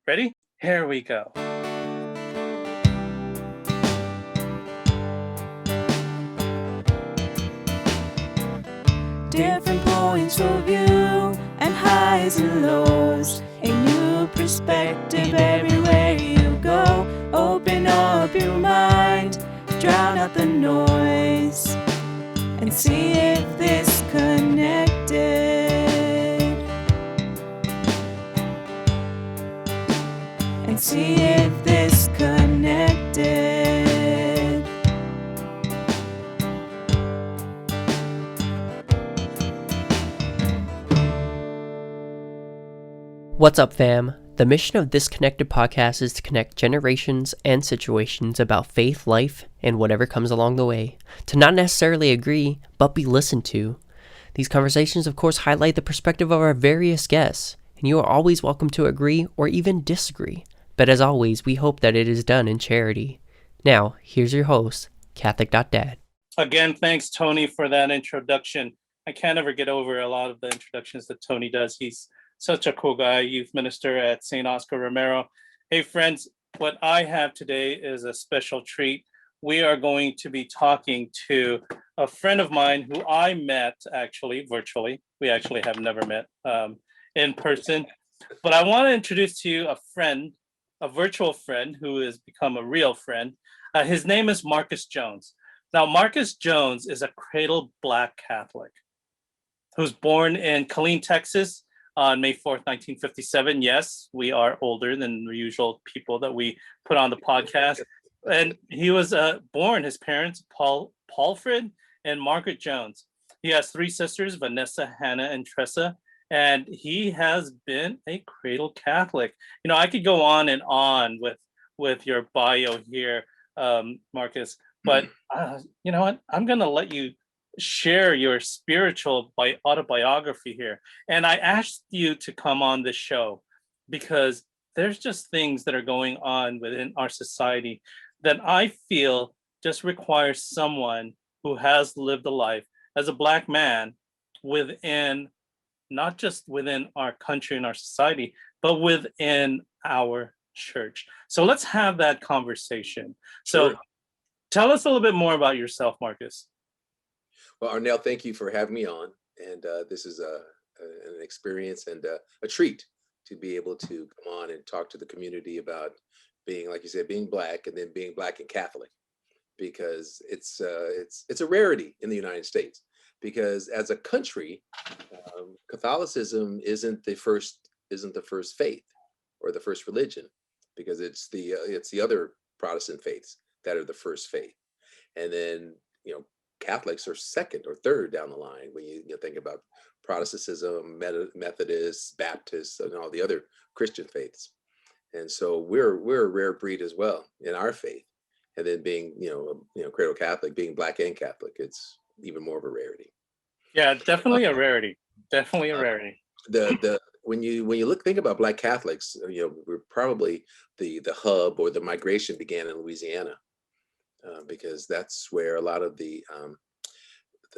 Ready? Here we go. Different points of view and highs and lows. A new perspective everywhere you go. Open up your mind, drown out the noise, and see if this connected. And see if this connected. What's up, fam? The mission of this Connected podcast is to connect generations and situations about faith, life, and whatever comes along the way. To not necessarily agree, but be listened to. These conversations, of course, highlight the perspective of our various guests, and you are always welcome to agree or even disagree. But as always, we hope that it is done in charity. Now, here's your host, Catholic.Dad. Again, thanks, Tony, for that introduction. I can't ever get over a lot of the introductions that Tony does. He's such a cool guy, youth minister at St. Oscar Romero. Hey, friends, what I have today is a special treat. We are going to be talking to a friend of mine who I met actually virtually. We actually have never met in person. But I want to introduce to you a friend, a virtual friend who has become a real friend. His name is Marcus Jones. Now, Marcus Jones is a cradle Black Catholic who's born in Killeen, Texas, on May 4th, 1957. Yes, we are older than the usual people that we put on the podcast. And he was born, his parents, Paulfred and Margaret Jones. He has three sisters, Vanessa, Hannah, and Tressa. And he has been a cradle Catholic. You know, I could go on and on with your bio here, Marcus. But you know what? I'm going to let you share your spiritual autobiography here. And I asked you to come on this show because there's just things that are going on within our society that I feel just requires someone who has lived a life as a Black man within, not just within our country and our society, but within our church. So let's have that conversation. So Sure. Tell us a little bit more about yourself, Marcus. Well, Arnell, thank you for having me on. And this is an experience and a treat to be able to come on and talk to the community about being, like you said, being Black and then being Black and Catholic, because it's a rarity in the United States. Because as a country, Catholicism isn't the first faith or the first religion, because it's the other Protestant faiths that are the first faith, and then Catholics are second or third down the line when you think about Protestantism, Methodists, Baptists, and all the other Christian faiths. And so we're a rare breed as well in our faith. And then being cradle Catholic, being Black and Catholic, it's even more of a rarity. Yeah, definitely a rarity. Definitely a rarity. When you think about Black Catholics, we're probably the hub, or the migration began in Louisiana. Because that's where a lot of the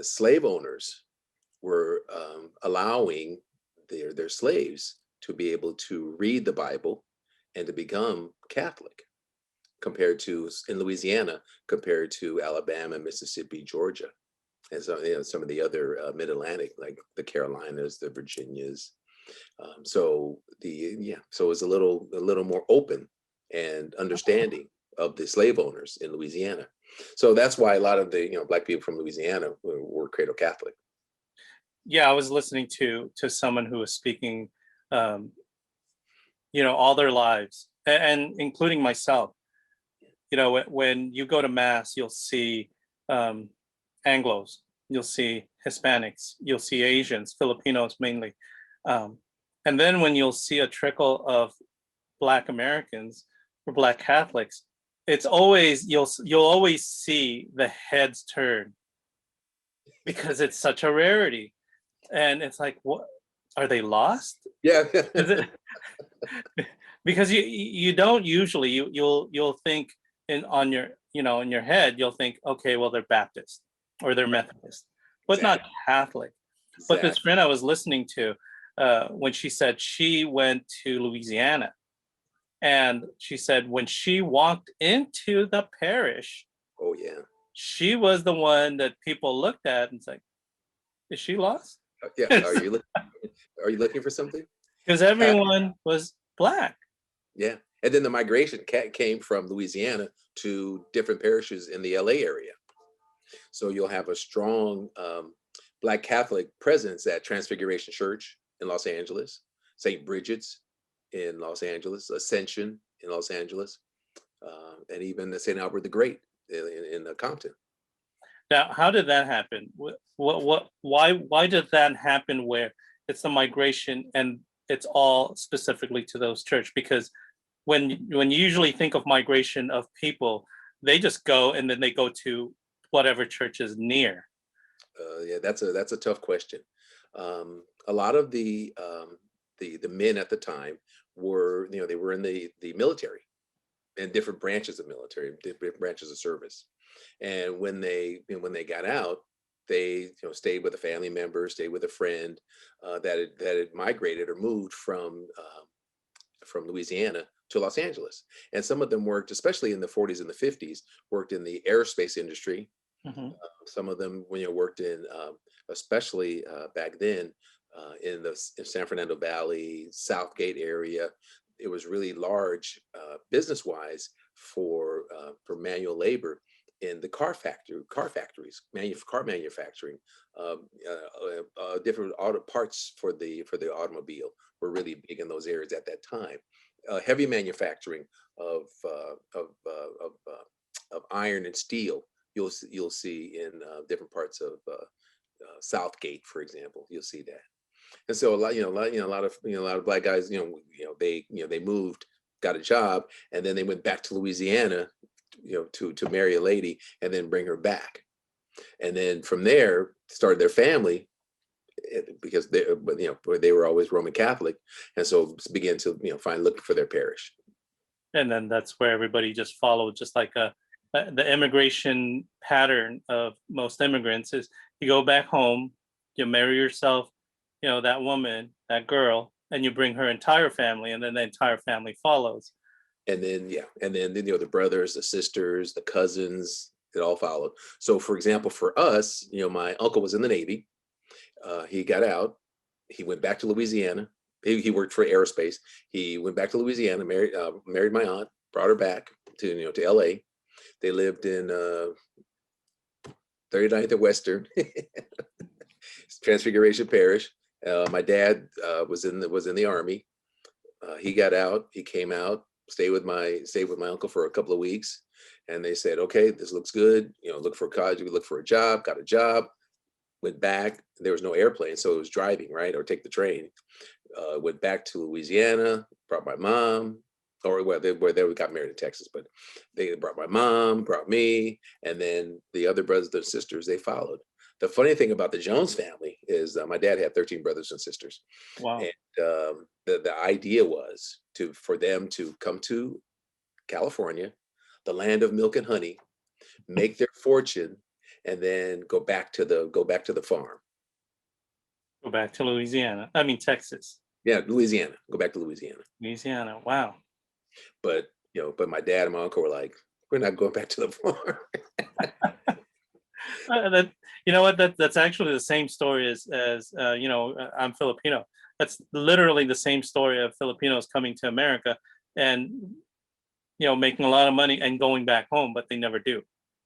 slave owners were allowing their slaves to be able to read the Bible and to become Catholic, compared to in Louisiana, compared to Alabama, Mississippi, Georgia, and so some of the other Mid-Atlantic, like the Carolinas, the Virginias. So it was a little more open and understanding of the slave owners in Louisiana. So that's why a lot of the Black people from Louisiana were cradle Catholic. Yeah, I was listening to someone who was speaking, all their lives, and including myself. When you go to Mass, you'll see Anglos, you'll see Hispanics, you'll see Asians, Filipinos mainly, and then when you'll see a trickle of Black Americans or Black Catholics, it's always you'll always see the heads turn, because it's such a rarity, and it's like, what are they lost? Yeah. Because you don't usually you'll think in your head you'll think, okay, well, they're Baptist or they're Methodist, but Exactly. not Catholic. But this friend I was listening to, when she said she went to Louisiana And she said when she walked into the parish, Oh yeah. she was the one that people looked at and said, is she lost? Yeah. Are you looking for something? Because everyone was Black. Yeah. And then the migration came from Louisiana to different parishes in the LA area. So you'll have a strong Black Catholic presence at Transfiguration Church in Los Angeles, St. Bridget's in Los Angeles, Ascension in Los Angeles, and even the St. Albert the Great in Compton. Now, how did that happen? Why did that happen where it's the migration and it's all specifically to those church? Because when you usually think of migration of people, they just go and then they go to whatever church is near. Yeah, that's a tough question. A lot of the men at the time were, they were in the military and different branches of military, different branches of service. And when they got out, they stayed with a family member, stayed with a friend that had migrated or moved from Louisiana to Los Angeles. And some of them worked, especially in the 40s and the 50s, worked in the aerospace industry. Mm-hmm. Some of them worked in, especially back then, in the San Fernando Valley, Southgate area. It was really large business-wise for manual labor in the car factories, car manufacturing, different auto parts for the automobile were really big in those areas at that time. Heavy manufacturing of iron and steel, you'll see in different parts of Southgate, for example. You'll see that. And so a lot of Black guys, they moved, got a job, and then they went back to Louisiana, to marry a lady and then bring her back, and then from there started their family, because they were always Roman Catholic, and so began to looking for their parish. And then that's where everybody just followed, just like the immigration pattern of most immigrants is you go back home, you marry yourself, that woman, that girl, and you bring her entire family, and then the entire family follows. And then the brothers, the sisters, the cousins, it all followed. So for example, for us, my uncle was in the Navy. He got out, he went back to Louisiana. He worked for aerospace. He went back to Louisiana, married my aunt, brought her back to LA. They lived in 39th and Western, Transfiguration Parish. My dad was in the Army. He got out, he came out, stayed with my uncle for a couple of weeks, and they said, okay, this looks good. Look for college, look for a job, got a job, went back. There was no airplane, so it was driving, right? Or take the train. Went back to Louisiana, brought my mom, or they got married in Texas, but they brought my mom, brought me, and then the other brothers and sisters, they followed. The funny thing about the Jones family is my dad had 13 brothers and sisters. Wow. And the idea was for them to come to California, the land of milk and honey, make their fortune, and then go back to the farm. Go back to Louisiana. I mean, Texas. Yeah, Louisiana. Go back to Louisiana. Louisiana. Wow. But my dad and my uncle were like, we're not going back to the farm. That's actually the same story as I'm Filipino. That's literally the same story of Filipinos coming to America and making a lot of money and going back home, but they never do.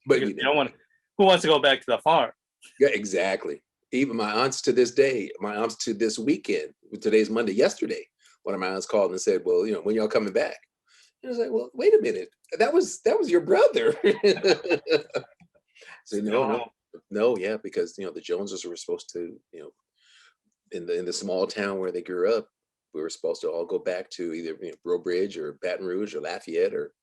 But you don't want. Who wants to go back to the farm? Yeah, exactly. Even my aunts to this day, to this weekend, today's Monday, yesterday, one of my aunts called and said, well, when y'all coming back? And I was like, well, wait a minute, that was your brother. So no, yeah, because the Joneses were supposed to, in the small town where they grew up, we were supposed to all go back to either Breaux Bridge or Baton Rouge or Lafayette, or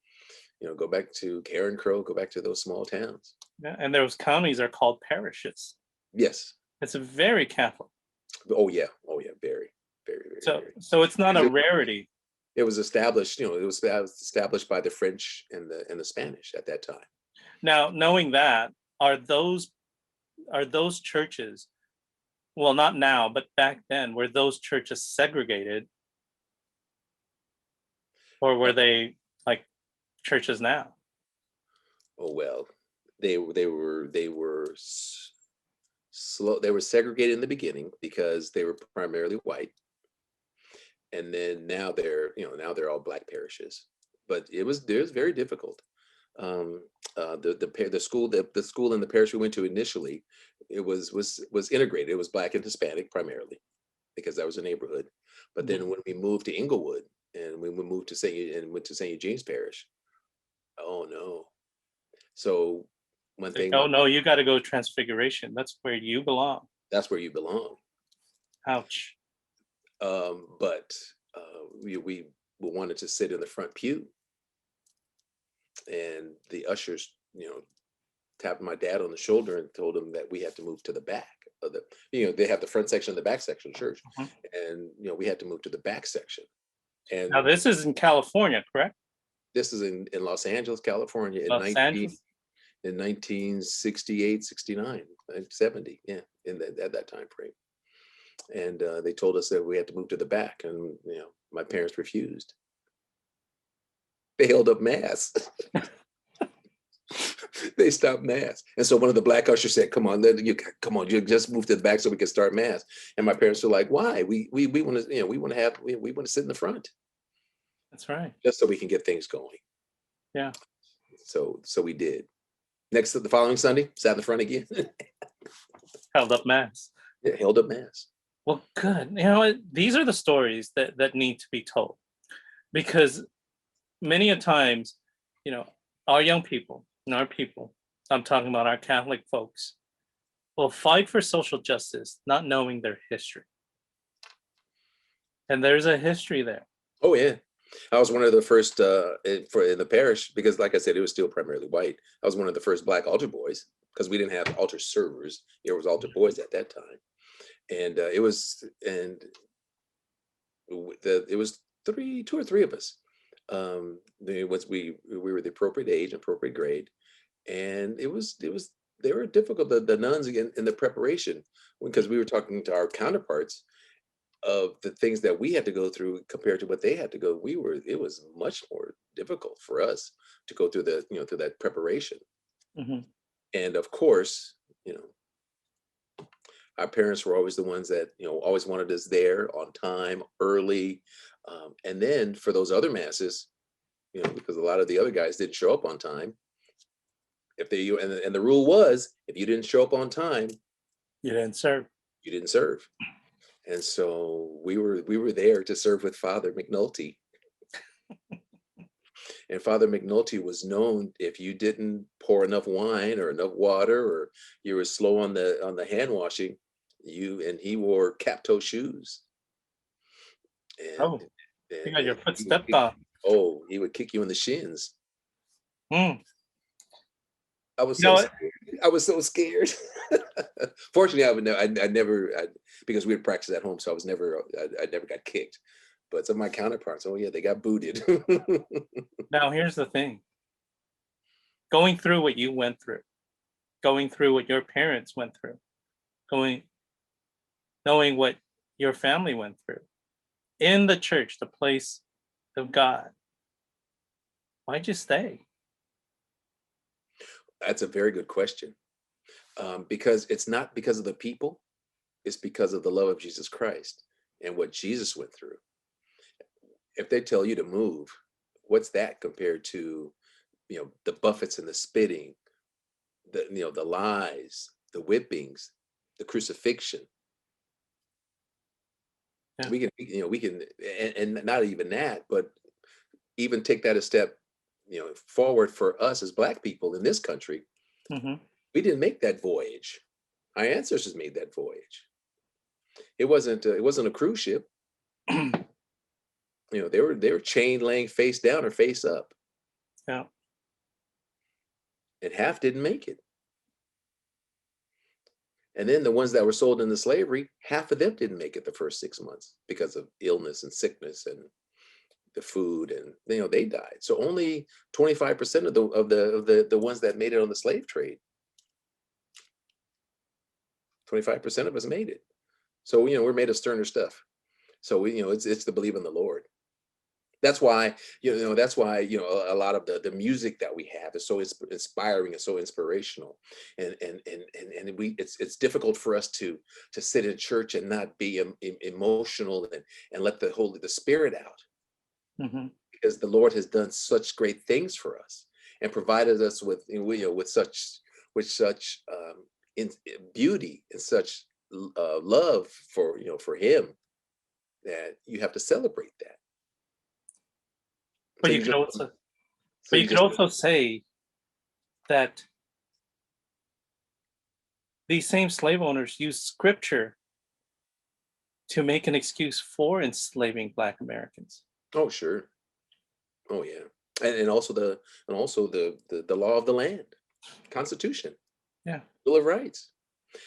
go back to Karen Crow, go back to those small towns. Yeah, and those counties are called parishes. Yes, it's a very Catholic. Oh yeah, very, very, very. So it's not a rarity. It was established, it was established by the French and the Spanish at that time. Now, knowing that, are those churches, well, not now, but back then, were those churches segregated? Or were they like churches now? Oh well, they were slow. They were segregated in the beginning because they were primarily white, and then now they're all black parishes. But it was very difficult. The school and the parish we went to initially, it was integrated. It was black and Hispanic primarily because that was a neighborhood. But then when we moved to Inglewood and when we moved to went to St. Eugene's Parish, oh no. So one thing, Oh no, you got to go Transfiguration. That's where you belong. that's where you belong. Ouch. But we wanted to sit in the front pew, and the ushers, tapped my dad on the shoulder and told him that we had to move to the back of the, they have the front section and the back section of church, and we had to move to the back section. And Now this is in California, correct? this is in Los Angeles, California, in 1968, 69, 70, yeah, at that time frame. And they told us that we had to move to the back, and my parents refused. They held up mass. They stopped mass, and so one of the black ushers said, "Come on, you just move to the back so we can start mass." And my parents were like, "Why? We want to, we want to sit in the front." That's right. Just so we can get things going. Yeah. So we did. Next to the following Sunday, sat in the front again. Held up mass. Yeah, held up mass. Well, good. You know what? These are the stories that need to be told, because many a times, our young people and our people, I'm talking about our Catholic folks, will fight for social justice, not knowing their history. And there's a history there. Oh yeah. I was one of the first in the parish, because like I said, it was still primarily white. I was one of the first black altar boys, because we didn't have altar servers. It was altar boys at that time. And it was 2 or 3 of us. We were the appropriate age, appropriate grade, and they were difficult. The nuns again in the preparation, because we were talking to our counterparts of the things that we had to go through compared to what they had to go. It was much more difficult for us to go through through that preparation. And of course, our parents were always the ones that, always wanted us there on time, early. And then for those other masses, because a lot of the other guys didn't show up on time. And the rule was, if you didn't show up on time, You didn't serve. you didn't serve. And so we were there to serve with Father McNulty. And Father McNulty was known, if you didn't pour enough wine or enough water, or you were slow on the hand washing, he wore cap-toe shoes. And, you got your foot stepped on. Oh, he would kick you in the shins. Mm. I was so scared. Fortunately, I never, because we would practice at home, so I never got kicked. But some of my counterparts, oh yeah, they got booted. Now, here's the thing. Going through what you went through, going through what your parents went through, knowing what your family went through, in the church, the place of God, why'd you stay? That's a very good question. Because it's not because of the people, it's because of the love of Jesus Christ and what Jesus went through. If they tell you to move, what's that compared to, the buffets and the spitting, the lies, the whippings, the crucifixion? Yeah. We can, and not even that, but even take that a step, forward for us as Black people in this country. We didn't make that voyage. Our ancestors made that voyage. It wasn't a cruise ship. They were chain laying face down or face up. Yeah. And half didn't make it. And then the ones that were sold into slavery, half of them didn't make it the first 6 months because of illness and sickness and the food, and they died. So only 25% of the ones that made it on the slave trade. 25% of us made it. So we're made of sterner stuff. So it's to believe in the Lord. That's why, that's why, a lot of the music that we have is so inspiring and so inspirational. It's difficult for us to sit in church and not be emotional and let the spirit out, Hmm. because the Lord has done such great things for us and provided us with, with such in beauty and such love for him, that you have to celebrate that. But So you you could just also, so but you you could just also say that these same slave owners used scripture to make an excuse for enslaving Black Americans. Oh, sure. Oh, yeah. And also the law of the land, Constitution, Yeah. Bill of Rights.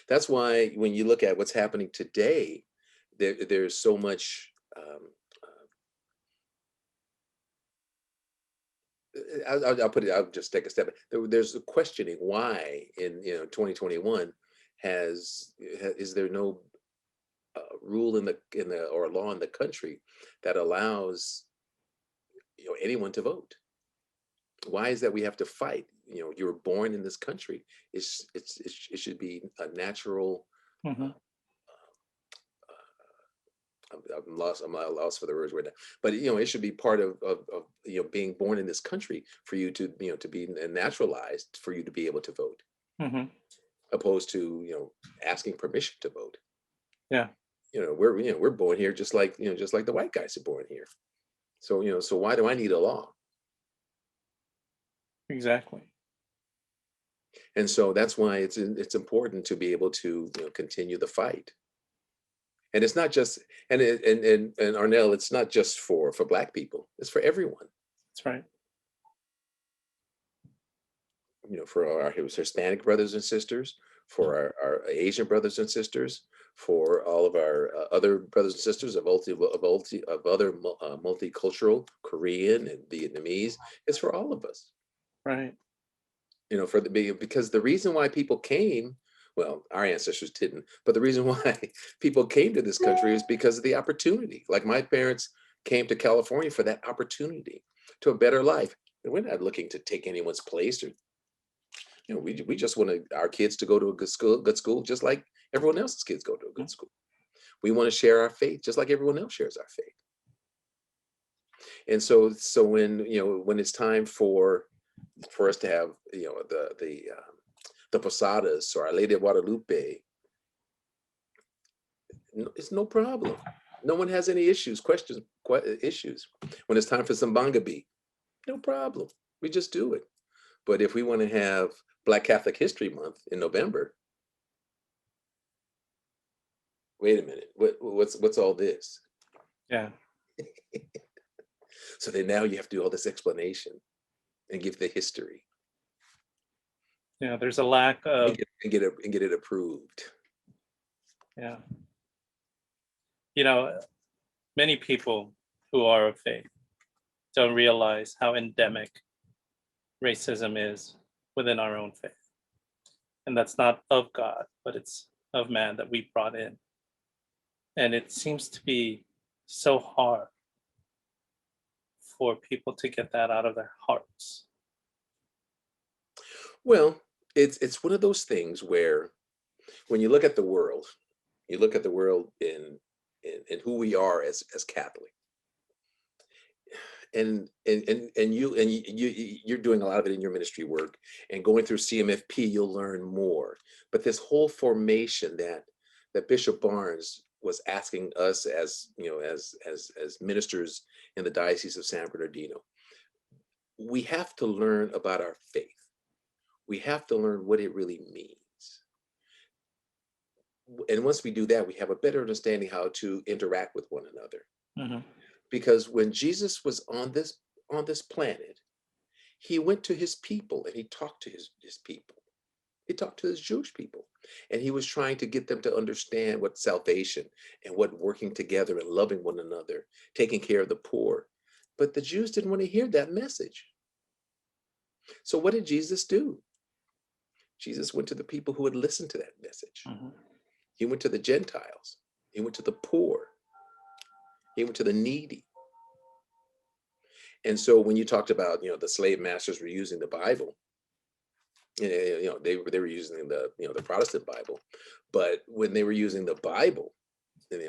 That's why when you look at what's happening today, there's so much. I'll put it. I'll just take a step. There's a questioning why in 2021 is there no rule in the or law in the country that allows anyone to vote? Why is that we have to fight? You were born in this country. It should be a natural. Hmm. I'm not lost for the words right now, but it should be part of being born in this country for you to to be naturalized for you to be able to vote, Hmm. opposed to asking permission to vote. Yeah. We're born here just like the white guys are born here. So why do I need a law? Exactly. And so that's why it's important to be able to continue the fight. And it's not just and Arnell, it's not just for Black people. It's for everyone. That's right. For our Hispanic brothers and sisters, for our Asian brothers and sisters, for all of our other brothers and sisters of other multicultural, Korean and Vietnamese. It's for all of us. Right. Because the reason why people came, well, our ancestors didn't, but the reason why people came to this country is because of the opportunity. Like my parents came to California for that opportunity to a better life. And we're not looking to take anyone's place, or we just want our kids to go to a good school, just like everyone else's kids go to a good school. We want to share our faith just like everyone else shares our faith. And so when it's time for us to have the Posadas or Our Lady of Guadalupe, it's no problem. No one has any issues. When it's time for some Bangabi, no problem. We just do it. But if we want to have Black Catholic History Month in November, wait a minute. What's all this? Yeah. So then now you have to do all this explanation and give the history. Yeah. There's a lack of. And get it approved. Yeah. Many people who are of faith don't realize how endemic racism is within our own faith. And that's not of God, but it's of man that we brought in. And it seems to be so hard for people to get that out of their hearts. Well, it's one of those things where when you look at the world, in who we are as Catholic. And you're doing a lot of it in your ministry work, and going through CMFP, you'll learn more. But this whole formation that Bishop Barnes was asking us as ministers in the Diocese of San Bernardino, we have to learn about our faith. We have to learn what it really means. And once we do that, we have a better understanding how to interact with one another. Mm-hmm. Because when Jesus was on this planet, he went to his people and he talked to his people. He talked to his Jewish people, and he was trying to get them to understand what salvation and what working together and loving one another, taking care of the poor. But the Jews didn't want to hear that message. So what did Jesus do? Jesus went to the people who would listen to that message. Mm-hmm. He went to the Gentiles. He went to the poor. He went to the needy. And so when you talked about, the slave masters were using the Bible, they were using the Protestant Bible, but when they were using the Bible, and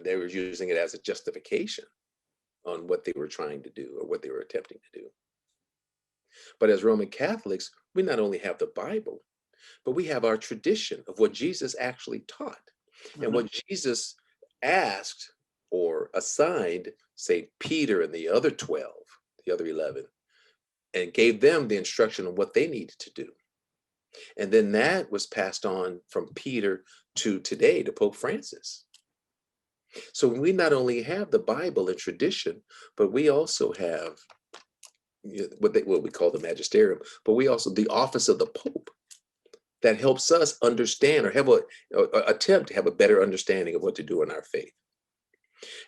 they were using it as a justification on what they were trying to do or what they were attempting to do. But as Roman Catholics, we not only have the Bible, but we have our tradition of what Jesus actually taught and what Jesus asked or assigned St. Peter and the other 12, the other 11, and gave them the instruction on what they needed to do. And then that was passed on from Peter to today to Pope Francis. So we not only have the Bible and tradition, but we also have what we call the magisterium, but we also the office of the Pope that helps us understand or have attempt to have a better understanding of what to do in our faith.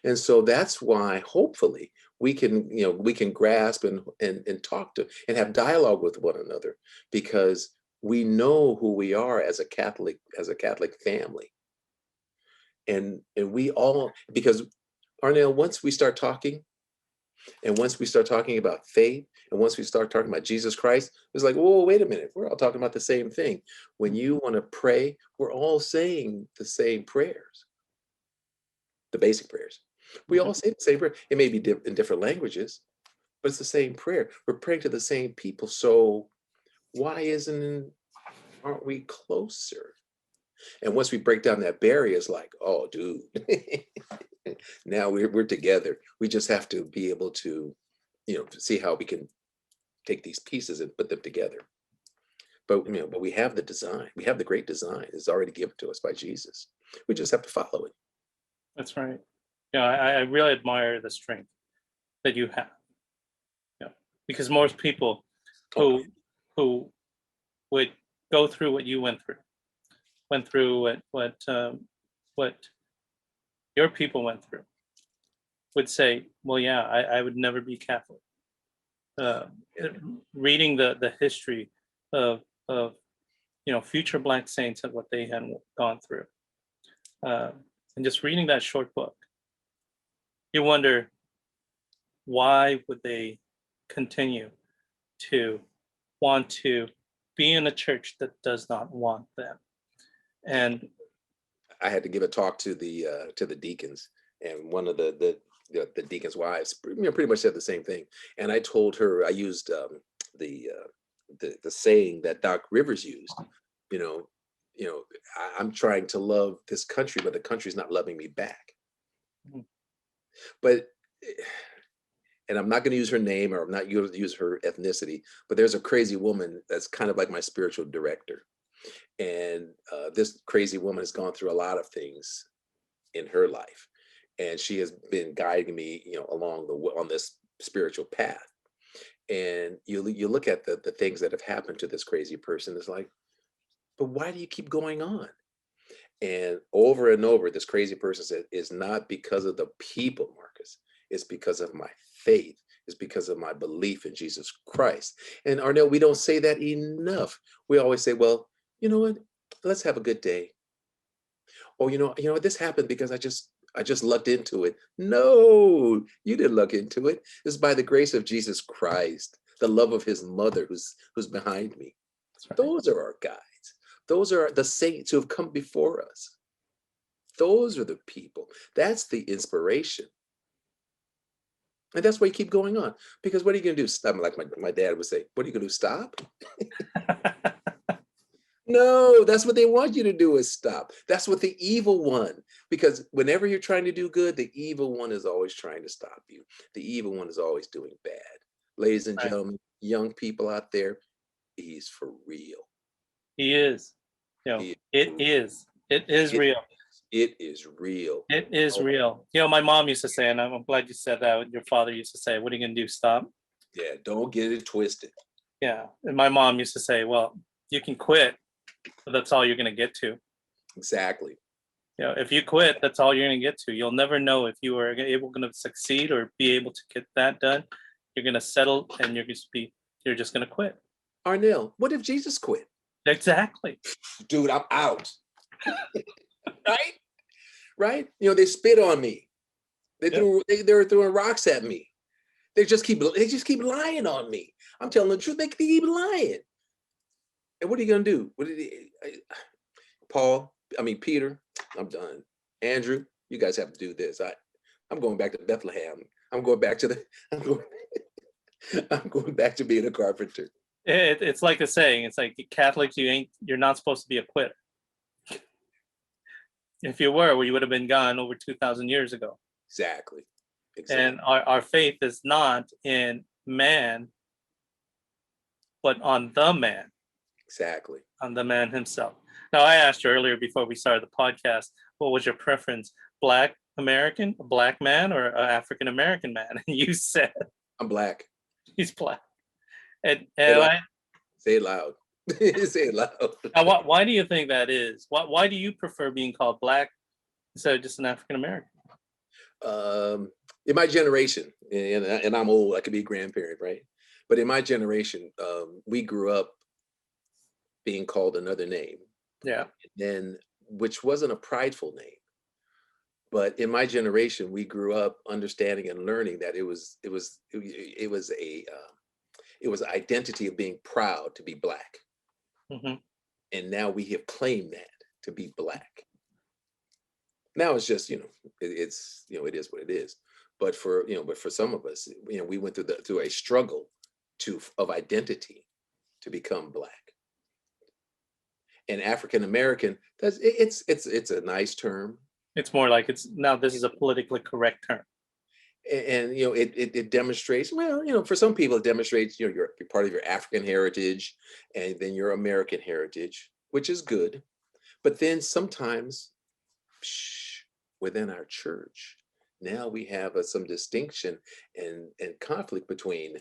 And so that's why hopefully we can grasp and talk to and have dialogue with one another, because we know who we are as a Catholic family. And we all, because Arnell, once we start talking, and once we start talking about faith, and once we start talking about Jesus Christ, it's like, whoa, wait a minute, we're all talking about the same thing. When you want to pray, we're all saying the same prayers, the basic prayers. We all say the same prayer. It may be in different languages, but it's the same prayer. We're praying to the same people. So why aren't we closer? And once we break down that barrier, it's like, oh, dude, now we're together. We just have to be able to, see how we can take these pieces and put them together. But but we have the design. We have the great design. It's already given to us by Jesus. We just have to follow it. That's right. I really admire the strength that you have. Because most people who would go through what you went through what your people went through, would say, well, yeah, I would never be Catholic. Reading the history of future Black saints and what they had gone through, and just reading that short book, you wonder, why would they continue to want to be in a church that does not want them? And I had to give a talk to the deacons, and one of the deacons' wives pretty much said the same thing. And I told her, I used the saying that Doc Rivers used. I'm trying to love this country, but the country's not loving me back. But, and I'm not going to use her name, or I'm not going to use her ethnicity, but there's a crazy woman that's kind of like my spiritual director. And this crazy woman has gone through a lot of things in her life, and she has been guiding me, along on this spiritual path. And you look at the things that have happened to this crazy person. It's like, but why do you keep going on? And over, this crazy person said, it's not because of the people, Marcus. It's because of my faith. It's because of my belief in Jesus Christ. And Arnell, we don't say that enough. We always say, well, you know what? Let's have a good day. Oh, this happened because I just lucked into it. No, you didn't luck into it. It's by the grace of Jesus Christ, the love of his mother who's behind me. Right. Those are our guides. Those are the saints who have come before us. Those are the people. That's the inspiration. And that's why you keep going on. Because what are you going to do? Stop? Like my dad would say, what are you going to do? Stop? No, that's what they want you to do, is stop. That's what the evil one, because whenever you're trying to do good, the evil one is always trying to stop you. The evil one is always doing bad. Ladies and gentlemen, young people out there, he's for real. He is. It is real. It is real. It is real. My mom used to say, and I'm glad you said that, your father used to say, what are you going to do? Stop? Yeah, don't get it twisted. Yeah. And my mom used to say, well, you can quit, but that's all you're going to get to. Exactly. If you quit, that's all you're going to get to. You'll never know if you are going to succeed or be able to get that done. You're going to settle, and you're just going to quit. Arnell, what if Jesus quit? Exactly. Dude, I'm out. Right? They spit on me. They were throwing rocks at me. They just keep lying on me. I'm telling the truth. They keep lying. And what are you gonna do? Peter, I'm done. Andrew, you guys have to do this. I'm going back to Bethlehem. I'm going back to I'm going back to being a carpenter. It's like a saying. It's like Catholics, you're not supposed to be a quitter. If you were, well, you would have been gone over 2,000 years ago. Exactly. And our faith is not in man, but on the man. Exactly. On the man himself. Now, I asked you earlier before we started the podcast, what was your preference? Black American, a black man, or an African American man? And you said, I'm black. He's black. And say it loud. Say it loud. Now, why do you think that is? Why do you prefer being called black instead of just an African American? In my generation, and I'm old, I could be a grandparent, right? But in my generation, we grew up being called another name. Yeah. And which wasn't a prideful name. But in my generation, we grew up understanding and learning that it was an identity of being proud to be black. Mm-hmm. And now we have claimed that to be black. Now it's just, it is what it is. But for some of us, we went through a struggle of identity to become black. And African American, it's a nice term. It's more like this is a politically correct term. And it demonstrates, for some people it demonstrates you're part of your African heritage and then your American heritage, which is good. But then sometimes within our church, now we have some distinction and conflict between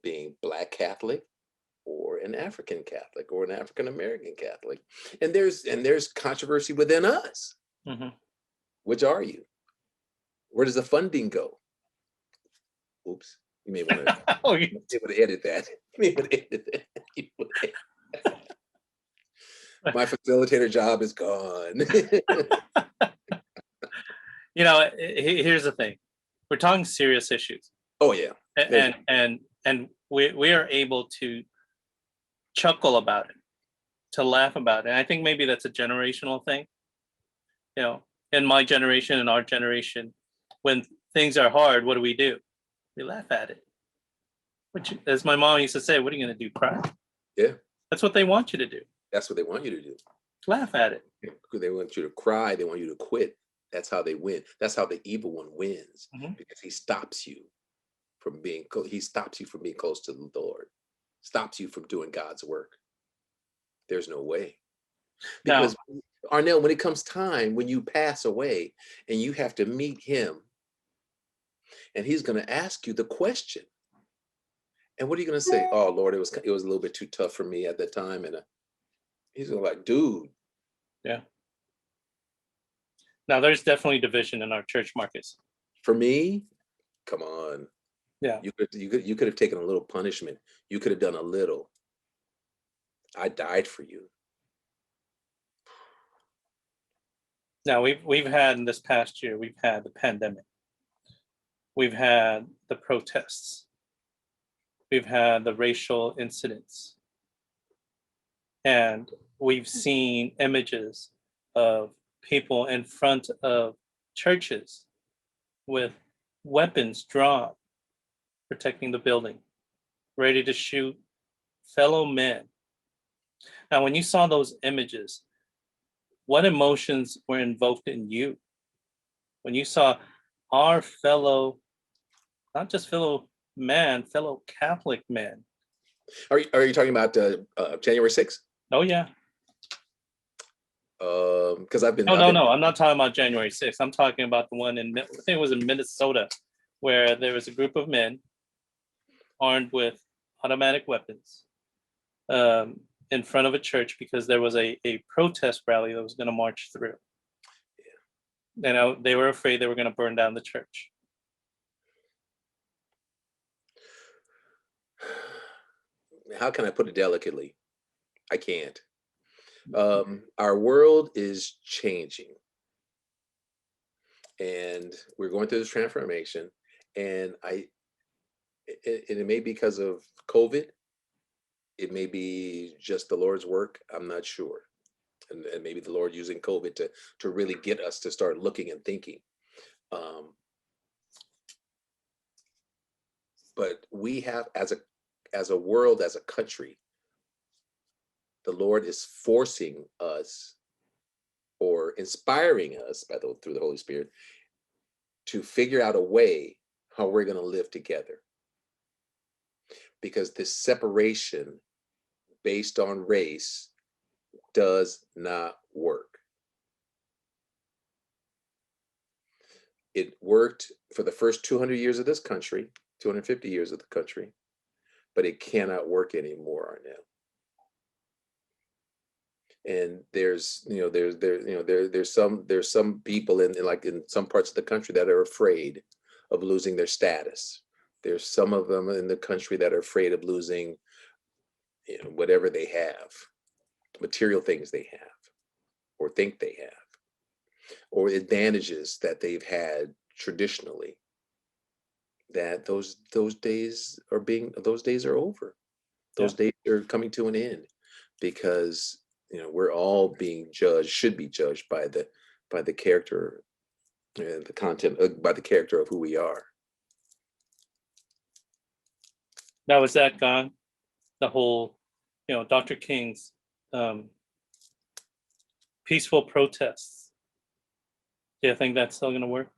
being Black Catholic or an African Catholic or an African American Catholic. And there's controversy within us. Mm-hmm. Which are you? Where does the funding go? Oops. You may want to edit that. You may want to edit that. My facilitator job is gone. Here's the thing. We're talking serious issues. Oh yeah. And we are able to chuckle about it, to laugh about it. And I think maybe that's a generational thing. In my generation and our generation, when things are hard, what do? We laugh at it. Which, as my mom used to say, what are you going to do, cry? Yeah. That's what they want you to do. That's what they want you to do. Laugh at it. They want you to cry. They want you to quit. That's how they win. That's how the evil one wins, because he stops you from being close to the Lord, stops you from doing God's work. There's no way. Because Arnell, when it comes time, when you pass away and you have to meet him, and he's going to ask you the question. And what are you going to say? Oh, Lord, it was a little bit too tough for me at that time. And he's going to like, dude. Yeah. Now, there's definitely division in our church, Marcus. For me, come on. Yeah. You could have taken a little punishment. You could have done a little. I died for you. Now, we've had in this past year, we've had the pandemic. We've had the protests. We've had the racial incidents. And we've seen images of people in front of churches with weapons drawn, protecting the building, ready to shoot fellow men. Now, when you saw those images, what emotions were invoked in you? When you saw our fellow, not just fellow man, fellow Catholic men. Are you talking about January 6th? Oh, yeah. Because I've been. No, I'm not talking about January 6th. I'm talking about the one I think it was in Minnesota, where there was a group of men armed with automatic weapons in front of a church because there was a protest rally that was going to march through. Yeah. They were afraid they were going to burn down the church. How can I put it delicately? I can't. Our world is changing, and we're going through this transformation. And it may be because of COVID. It may be just the Lord's work. I'm not sure. And maybe the Lord using COVID to really get us to start looking and thinking. But we have, as a world, as a country, the Lord is forcing us or inspiring us through the Holy Spirit to figure out a way how we're going to live together. Because this separation based on race does not work. It worked for the first 200 years of this country, 250 years of the country, but it cannot work anymore now. And there's some people in some parts of the country that are afraid of losing their status. There's some of them in the country that are afraid of losing, whatever they have, material things they have, or think they have, or advantages that they've had traditionally. That those days are over. Those days are coming to an end, because we're all being judged, should be judged by the character and the content, by the character of who we are. Now, is that gone? The whole, Dr. King's peaceful protests. Do you think that's still going to work?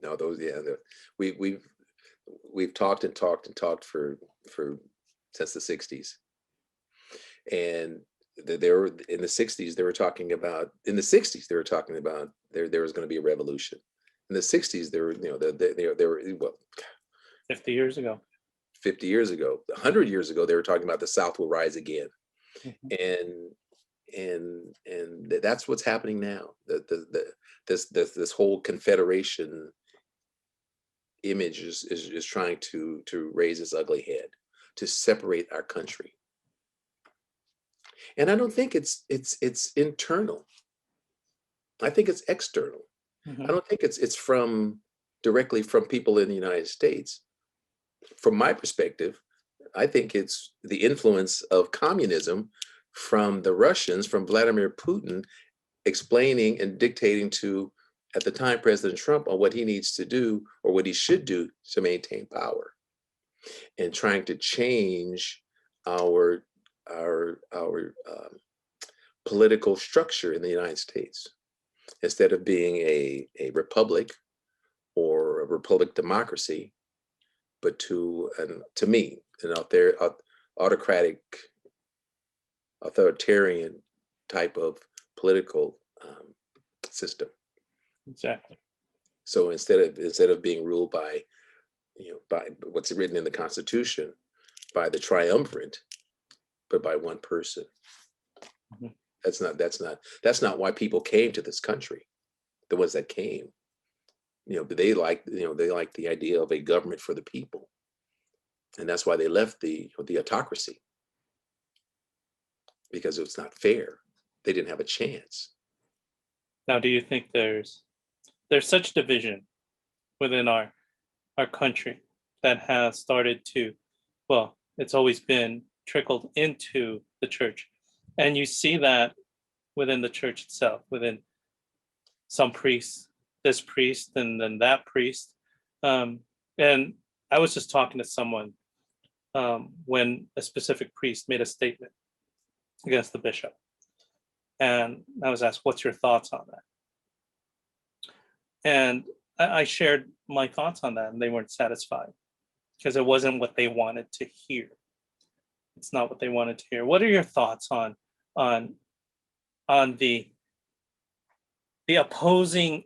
No, we've talked and talked for since the 60s. And there were in the 60s they were talking about there was going to be a revolution. In the 60s there were 50 years ago. 50 years ago, 100 years ago, they were talking about the South will rise again. Mm-hmm. And that's what's happening now. This whole confederation image is trying to raise its ugly head, to separate our country. And I don't think it's internal. I think it's external. Mm-hmm. I don't think it's directly from people in the United States. From my perspective, I think it's the influence of communism from the Russians, from Vladimir Putin, explaining and dictating to, at the time, President Trump on what he needs to do or what he should do to maintain power, and trying to change our political structure in the United States. Instead of being a republic or a republic democracy, but to me, an authoritarian type of political system. Exactly. So instead of being ruled by what's written in the Constitution, by the triumvirate, but by one person. Mm-hmm. That's not why people came to this country. The ones that came, they like the idea of a government for the people, and that's why they left the autocracy, because it's not fair. They didn't have a chance. Now, do you think there's such division within our country that has started to, well, it's always been trickled into the church, and you see that within the church itself, within some priests, this priest and then that priest, and I was just talking to someone when a specific priest made a statement against the bishop, and I was asked, what's your thoughts on that? And I shared my thoughts on that, and they weren't satisfied because it wasn't what they wanted to hear. It's not what they wanted to hear. What are your thoughts on the opposing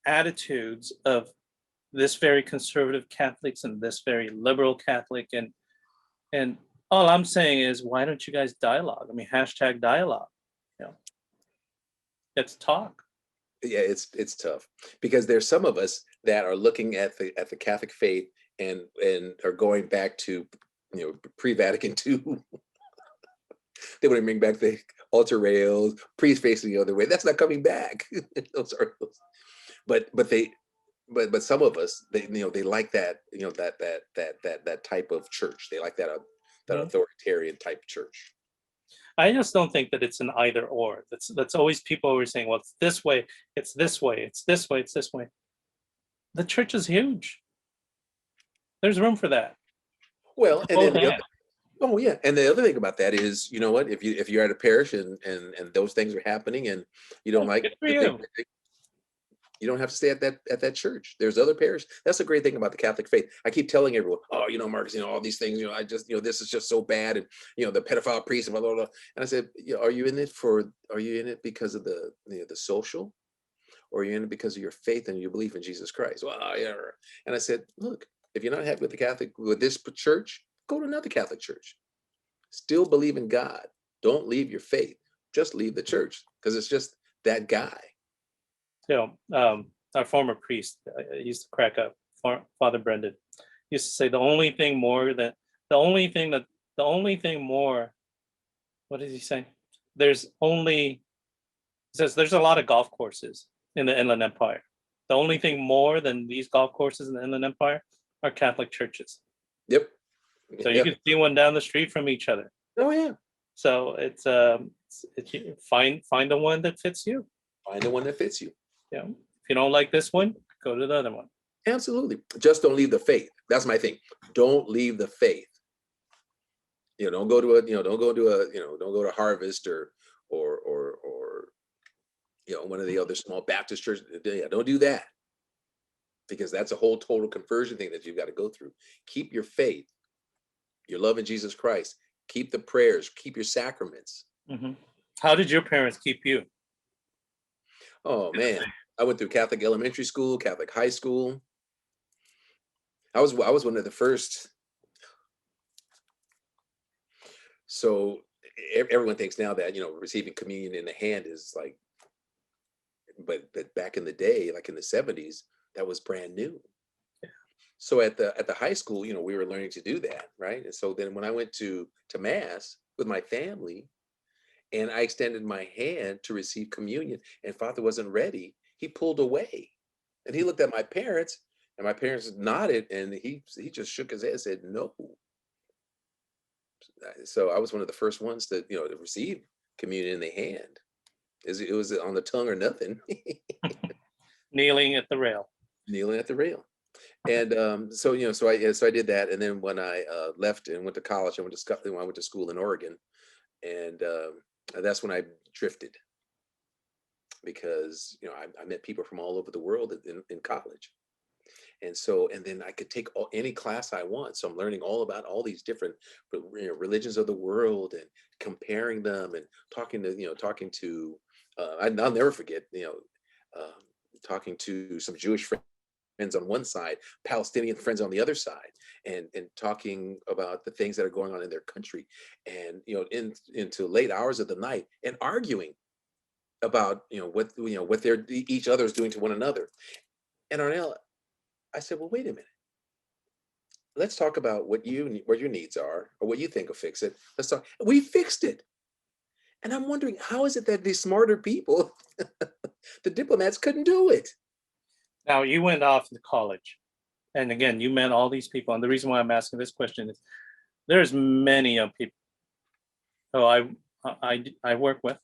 attitudes of this very conservative Catholics and this very liberal Catholic? And all I'm saying is, why don't you guys dialogue? I mean, # dialogue. Let's talk. Yeah, it's tough, because there's some of us that are looking at the Catholic faith and are going back to pre-Vatican II. They want to bring back the altar rails, priests facing the other way. That's not coming back. But but some of us, they like that, that type of church. They like that Mhm. authoritarian type church. I just don't think that it's an either or. That's always people who are saying, well, it's this way, it's this way, it's this way, it's this way. The church is huge. There's room for that. Well, and Both then ends. oh yeah, and the other thing about that is, you know what? If you're at a parish and those things are happening, and you don't like Good for the you. thing, you don't have to stay at that church. There's other parishes. That's the great thing about the Catholic faith. I keep telling everyone, oh, Marcus, all these things, I just, this is just so bad, and the pedophile priest and blah blah blah. And I said, are you in it because of the the social, or are you in it because of your faith and your belief in Jesus Christ? Well, yeah. And I said, look, if you're not happy with this church, go to another Catholic church. Still believe in God. Don't leave your faith. Just leave the church, because it's just that guy. Our former priest used to crack up. Father Brendan used to say the only thing more. What does he say? He says there's a lot of golf courses in the Inland Empire. The only thing more than these golf courses in the Inland Empire are Catholic churches. Yep. So you can see one down the street from each other. Oh yeah. So it's find the one that fits you. Find the one that fits you. Yeah. If you don't like this one, go to the other one. Absolutely. Just don't leave the faith. That's my thing. Don't leave the faith. Don't go to don't go to Harvest or one of the other small Baptist churches. Yeah, don't do that, because that's a whole total conversion thing that you've got to go through. Keep your faith, your love in Jesus Christ. Keep the prayers. Keep your sacraments. Mm-hmm. How did your parents keep you? Oh man, I went through Catholic elementary school, Catholic high school. I was one of the first. So everyone thinks now that receiving communion in the hand is like, but back in the day, like in the 70s, that was brand new. Yeah. So at the high school, we were learning to do that, right? And so then when I went to mass with my family, and I extended my hand to receive communion, and Father wasn't ready, he pulled away, and he looked at my parents, and my parents nodded, and he just shook his head and said no. So I was one of the first ones to to receive communion in the hand. It was on the tongue or nothing. Kneeling at the rail. Kneeling at the rail. And so I did that, and then when I left and went to college, I went to school in Oregon, and that's when I drifted, because I met people from all over the world in college. And then I could take any class I want. So I'm learning all about all these different religions of the world, and comparing them, and talking to I'll never forget talking to some Jewish friends on one side, Palestinian friends on the other side, and talking about the things that are going on in their country, and into late hours of the night, and arguing about what each other's doing to one another. And Arnell, I said, well, wait a minute. Let's talk about what your needs are, or what you think will fix it. Let's talk. We fixed it. And I'm wondering, how is it that these smarter people, the diplomats, couldn't do it? Now you went off to college, and again, you met all these people. And the reason why I'm asking this question is there's many young people who I work with,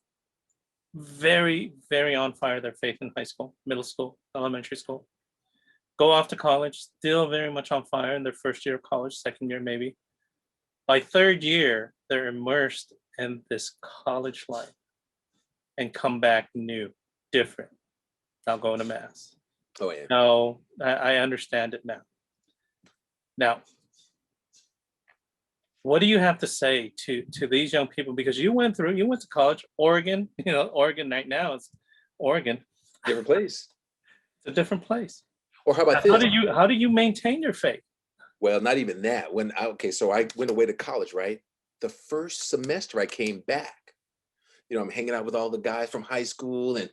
very, very on fire their faith in high school, middle school, elementary school. Go off to college, still very much on fire in their first year of college, second year maybe. By third year, they're immersed in this college life and come back new, different, now going to mass. Oh yeah. No, I understand it now. Now, what do you have to say to these young people? Because you went to college, Oregon, Oregon right now is Oregon. Different place. It's a different place. Or how about this? How do you maintain your faith? Well, not even that. So I went away to college, right? The first semester I came back, I'm hanging out with all the guys from high school and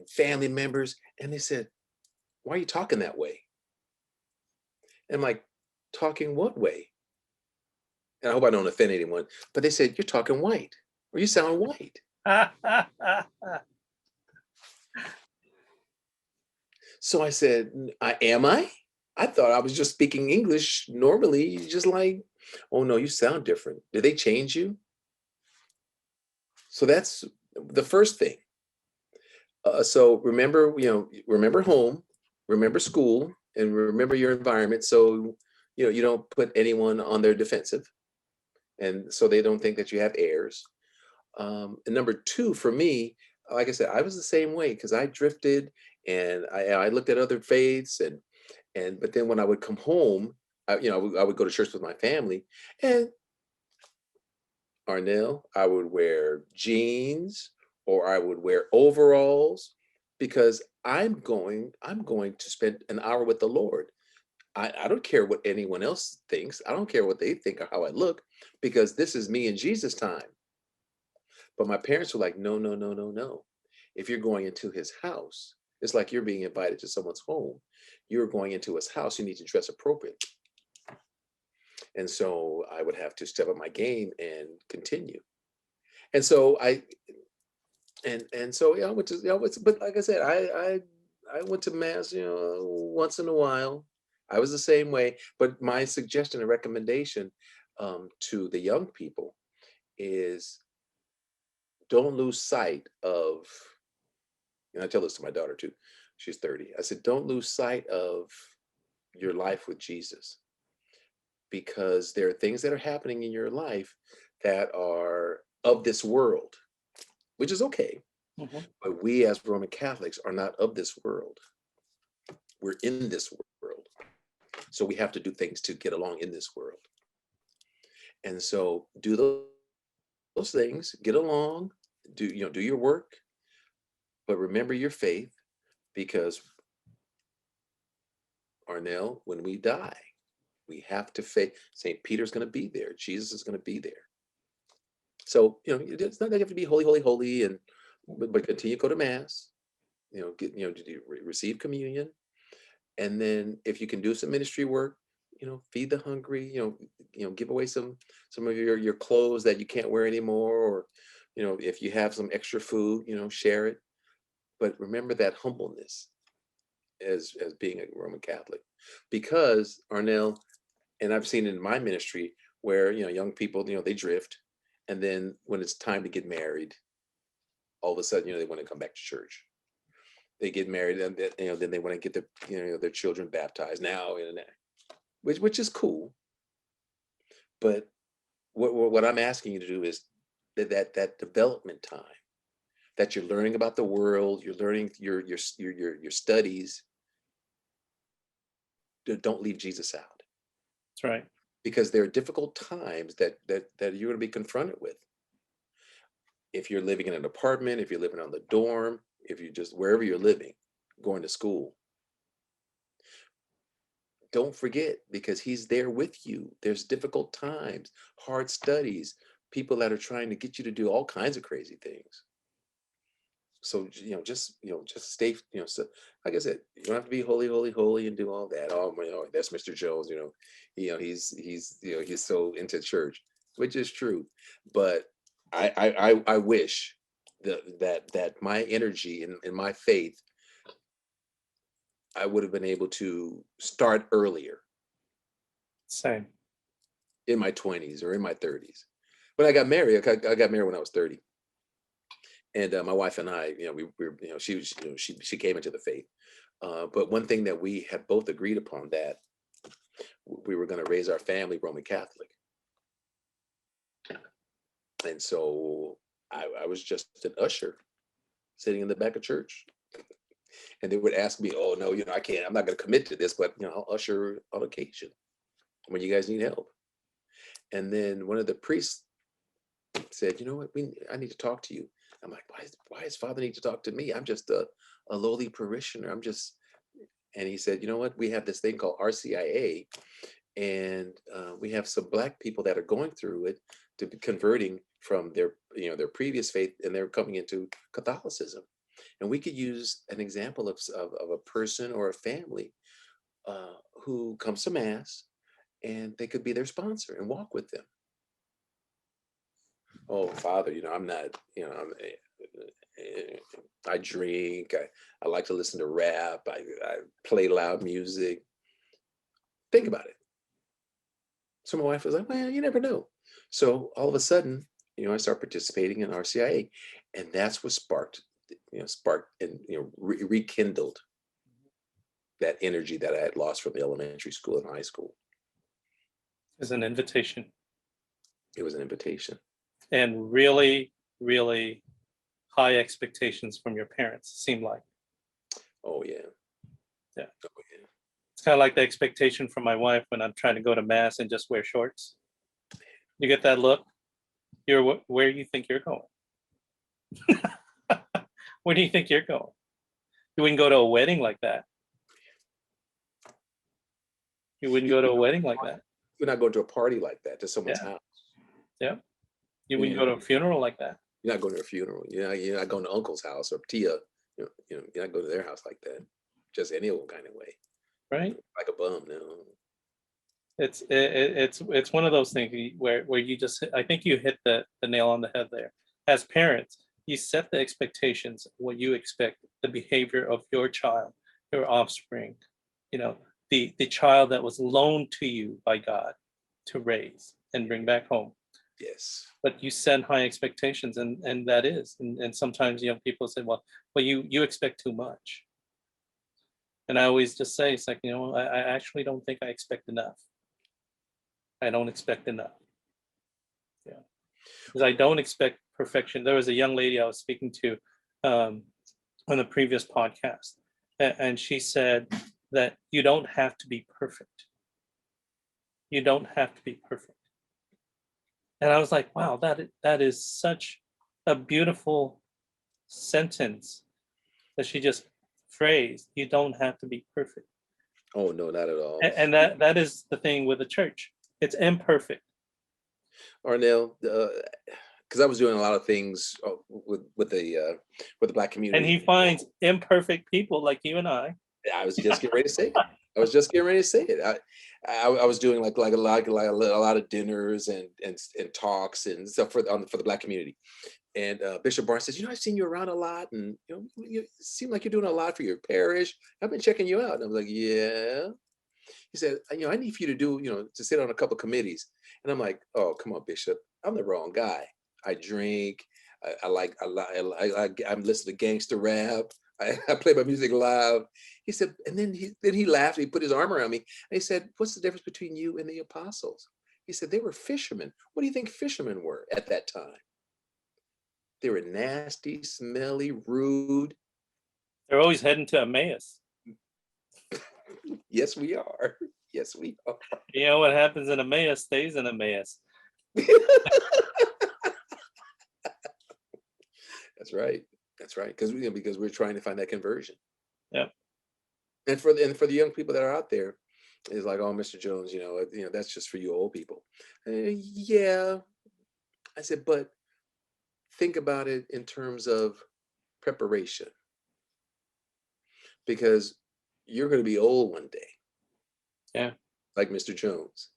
family members. And they said, why are you talking that way? And I'm like, talking what way? And I hope I don't offend anyone, but they said, you're talking white, or you sound white. So I said, Am I? I thought I was just speaking English normally, just like, oh no, you sound different. Did they change you? So that's the first thing. So remember, remember home, remember school, and remember your environment. So, you don't put anyone on their defensive. And so they don't think that you have airs. And number two, for me, like I said, I was the same way because I drifted and I looked at other faiths but then when I would come home, I would go to church with my family, and Arnell, I would wear jeans or I would wear overalls because I'm going to spend an hour with the Lord. I don't care what anyone else thinks. I don't care what they think or how I look, because this is me and Jesus time. But my parents were like, no, no, no, no, no. If you're going into his house, it's like you're being invited to someone's home. You're going into his house. You need to dress appropriate. And so I would have to step up my game and continue. And so I went to, but like I said, I went to mass, once in a while. I was the same way. But my suggestion and recommendation to the young people is, don't lose sight of, and I tell this to my daughter too, she's 30. I said, don't lose sight of your life with Jesus, because there are things that are happening in your life that are of this world, which is okay. Mhm. But we as Roman Catholics are not of this world. We're in this world. So we have to do things to get along in this world. And so do those things, get along, do your work, but remember your faith, because Arnell, when we die, we have to face, St. Peter's going to be there. Jesus is going to be there. So, it's not that you have to be holy, holy, holy, but continue to go to mass, receive communion. And then if you can do some ministry work, feed the hungry, give away some of your clothes that you can't wear anymore, or, if you have some extra food, share it. But remember that humbleness as being a Roman Catholic, because Arnell, and I've seen it in my ministry where, young people, they drift. And then when it's time to get married, all of a sudden, they want to come back to church. They get married, and then they want to get their children baptized now, which is cool. But what I'm asking you to do is that development time, that you're learning about the world, you're learning your studies. Don't leave Jesus out, That's right. because there are difficult times that you're going to be confronted with. If you're living in an apartment, if you're living on the dorm, if you just wherever you're living, going to school, don't forget, because he's there with you. There's difficult times, hard studies, people that are trying to get you to do all kinds of crazy things. So, just stay, so, like I said, you don't have to be holy, holy, holy and do all that. Oh, that's Mr. Jones, he's so into church, which is true. But I wish that my energy and my faith, I would have been able to start earlier, Same. in my 20s or in my 30s. When I got married, I got married when I was 30. And my wife and I, we were, she came into the faith. But one thing that we had both agreed upon, that we were going to raise our family Roman Catholic. And so I was just an usher sitting in the back of church. And they would ask me, oh, no, I can't, I'm not going to commit to this, but, I'll usher on occasion when you guys need help. And then one of the priests said, you know what, I need to talk to you. I'm like, why does Father need to talk to me? I'm just a lowly parishioner. And he said, you know what, we have this thing called RCIA, and we have some Black people that are going through it, to be converting from their previous faith, and they're coming into Catholicism. And we could use an example of a person or a family who comes to mass, and they could be their sponsor and walk with them. Oh, Father, I'm not, I drink. I like to listen to rap. I play loud music. Think about it. So my wife was like, well, you never know. So all of a sudden, I start participating in RCIA, and that's what sparked and rekindled that energy that I had lost from the elementary school and high school. As an invitation. It was an invitation. And really, really high expectations from your parents, it seemed like. Oh yeah. Yeah. Oh yeah. It's kind of like the expectation from my wife when I'm trying to go to mass and just wear shorts. You get that look? Where do you think you're going? Where do you think you're going? You wouldn't go to a wedding like that. You wouldn't go to a wedding like that. You're not going to a party like that to someone's house. Yeah. You wouldn't go to a funeral like that. You're not going to a funeral. You're not going to uncle's house or Tia. You're not going to their house like that. Just any old kind of way. Right. Like a bum. No. It's one of those things where you just, I think you hit the nail on the head there. As parents, you set the expectations, what you expect, the behavior of your child, your offspring, the child that was loaned to you by God to raise and bring back home. Yes. But you set high expectations, and that is, and sometimes young people say, well, you expect too much. And I always just say, it's like, I actually don't think I expect enough. I don't expect enough. Yeah. Because I don't expect perfection. There was a young lady I was speaking to on the previous podcast, and she said that you don't have to be perfect. You don't have to be perfect. And I was like, wow, that is such a beautiful sentence that she just phrased. You don't have to be perfect. Oh, no, not at all. And that is the thing with the church. It's imperfect. Arnell, because I was doing a lot of things with the Black community. And he finds imperfect people like you and I. I was just getting ready to say it. I was doing like a lot of dinners and talks and stuff for the Black community. And Bishop Barnes says, I've seen you around a lot, and you seem like you're doing a lot for your parish. I've been checking you out. And I was like, yeah. He said, I need for you to do, to sit on a couple committees. And I'm like, oh, come on, Bishop. I'm the wrong guy. I drink. I'm listening to gangster rap. I play my music loud. He said, and then he laughed. He put his arm around me. And he said, what's the difference between you and the apostles? He said, they were fishermen. What do you think fishermen were at that time? They were nasty, smelly, rude. They're always heading to Emmaus. Yes, we are. Yes, we are. You know what happens in Emmaus stays in Emmaus. That's right. That's right. Because we're trying to find that conversion. Yeah. And for the young people that are out there, it's like, oh, Mr. Jones, that's just for you old people. Yeah. I said, but think about it in terms of preparation, because you're going to be old one day. Yeah. Like Mr. Jones.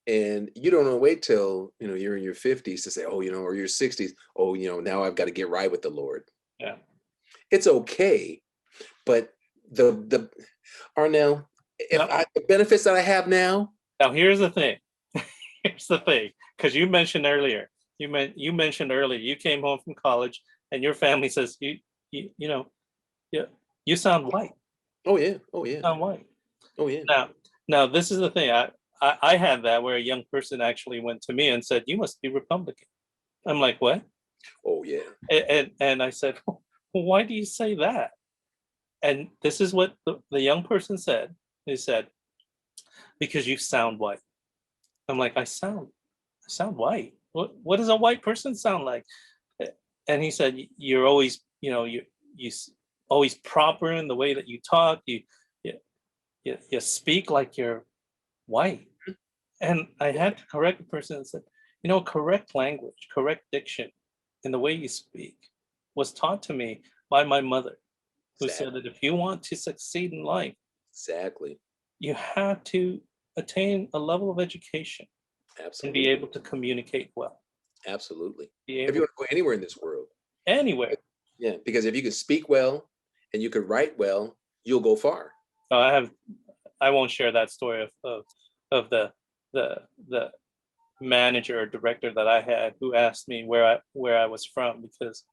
And you don't want to wait till, you're in your 50s to say, oh, or your 60s. Oh, now I've got to get right with the Lord. Yeah. It's okay. But the Arnell, the benefits that I have now. Now, here's the thing. Because you mentioned earlier, you came home from college and your family says, you sound white. Oh, yeah. Oh, yeah. You sound white. Oh, yeah. Now, this is the thing. I had that where a young person actually went to me and said, you must be Republican. I'm like, what? Oh, yeah. And I said, well, why do you say that? And this is what the young person said. He said, because you sound white. I'm like, I sound white. What does a white person sound like? And he said, you're always, you always proper in the way that you talk. You speak like you're white. And I had to correct the person and said, correct language, correct diction in the way you speak was taught to me by my mother, who said that if you want to succeed in life, exactly, you have to attain a level of education. Absolutely. And be able to communicate well. Absolutely. If you want to go anywhere in this world. Anywhere. Yeah, because if you can speak well and you can write well, you'll go far. I won't share that story of the manager or director that I had who asked me where I was from because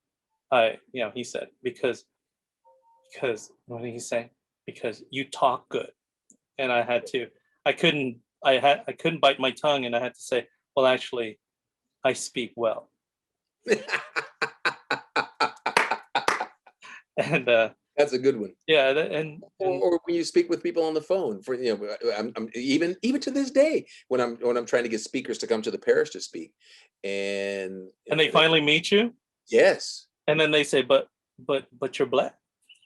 he said because what did he say? Because you talk good. And I couldn't bite my tongue and I had to say, well, actually, I speak well. And That's a good one. yeah, Or when you speak with people on the phone, for I'm even to this day when I'm trying to get speakers to come to the parish to speak, and they finally meet you, yes, and then they say, but you're Black.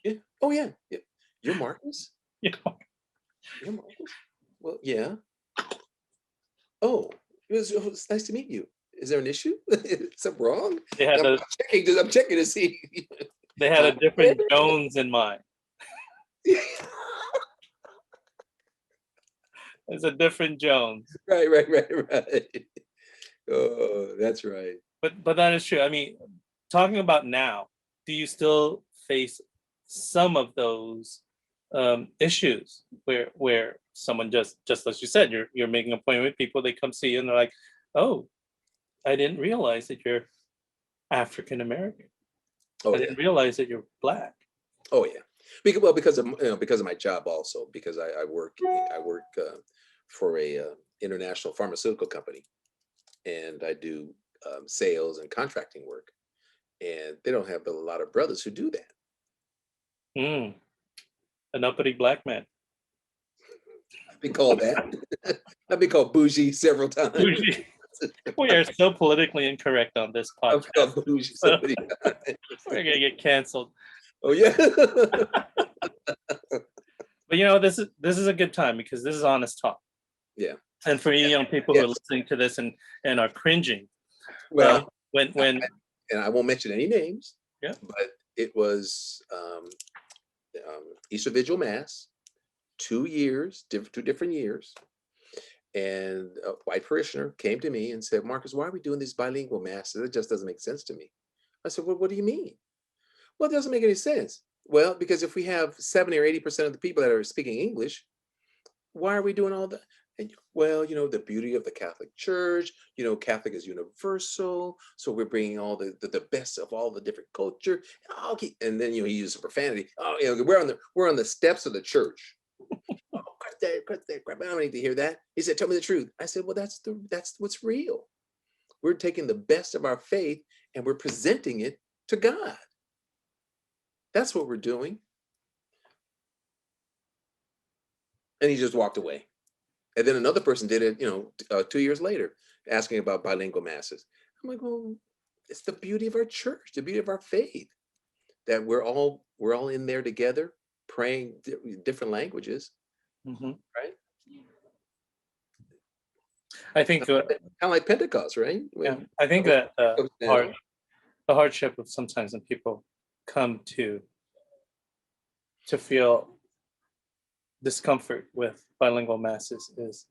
yeah, oh yeah, yeah. You're Marcus. You know, You're Marcus. Well, yeah. Oh, it was nice to meet you. Is there an issue? Is something wrong? they had I'm checking to see. they had a different Jones in mind. It's a different Jones. Right. Oh, that's right. But that is true. I mean, talking about now, do you still face some of those issues where someone just as you said, you're making an appointment with people, they come see you and they're like, oh, I didn't realize that you're African American. Oh, I didn't realize that you're Black. Oh yeah, because of my job also, because I work for a international pharmaceutical company, and I do sales and contracting work, and they don't have a lot of brothers who do that. An uppity Black man. I've been called that. I've been called bougie several times. Bougie. We are so politically incorrect on this podcast. I've called bougie so many times. We're gonna get canceled. Oh yeah. But this is a good time because this is honest talk. Yeah. And for you young people who are listening to this and are cringing, well, when and I won't mention any names. Yeah. But it was Easter Vigil Mass, 2 different years. And a white parishioner came to me and said, Marcus, why are we doing these bilingual masses? It just doesn't make sense to me. I said, well, what do you mean? Well, it doesn't make any sense. Well, because if we have 70 or 80% of the people that are speaking English, why are we doing all that? And, well, the beauty of the Catholic Church, Catholic is universal. So we're bringing all the best of all the different culture. And then, he used some profanity. Oh, we're on the steps of the church. Cut that crap. I don't need to hear that. He said, tell me the truth. I said, well, that's what's real. We're taking the best of our faith and we're presenting it to God. That's what we're doing. And he just walked away. And then another person did it, 2 years later, asking about bilingual masses. I'm like, well, it's the beauty of our church, the beauty of our faith, that we're all in there together, praying different languages. Mm-hmm. Right. I think kind of like Pentecost, right? I think that the hardship of sometimes when people come to feel discomfort with bilingual masses is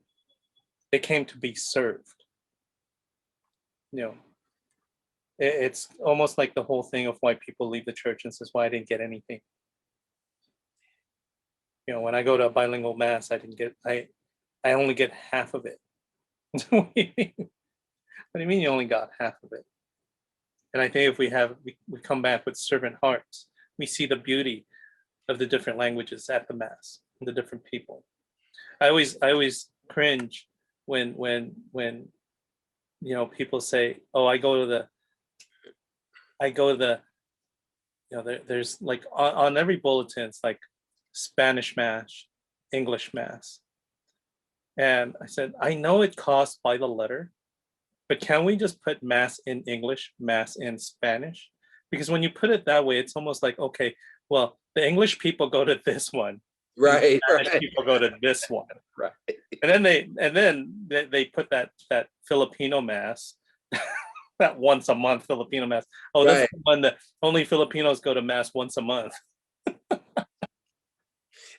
they came to be served. It's almost like the whole thing of why people leave the church and says, "Why I didn't get anything." When I go to a bilingual mass, I only get half of it. What do you mean you only got half of it? And I think if we come back with servant hearts, we see the beauty of the different languages at the mass, and the different people. I always cringe when people say, "Oh, I go to the," there's like on every bulletin, it's like Spanish Mass, English Mass. And I said, I know it costs by the letter, but can we just put Mass in English, Mass in Spanish? Because when you put it that way, it's almost like, okay, well, the English people go to this one. Right. The Spanish people go to this one. Right. And then they put that Filipino Mass, that once a month Filipino Mass. Oh, that's the one that only Filipinos go to Mass once a month.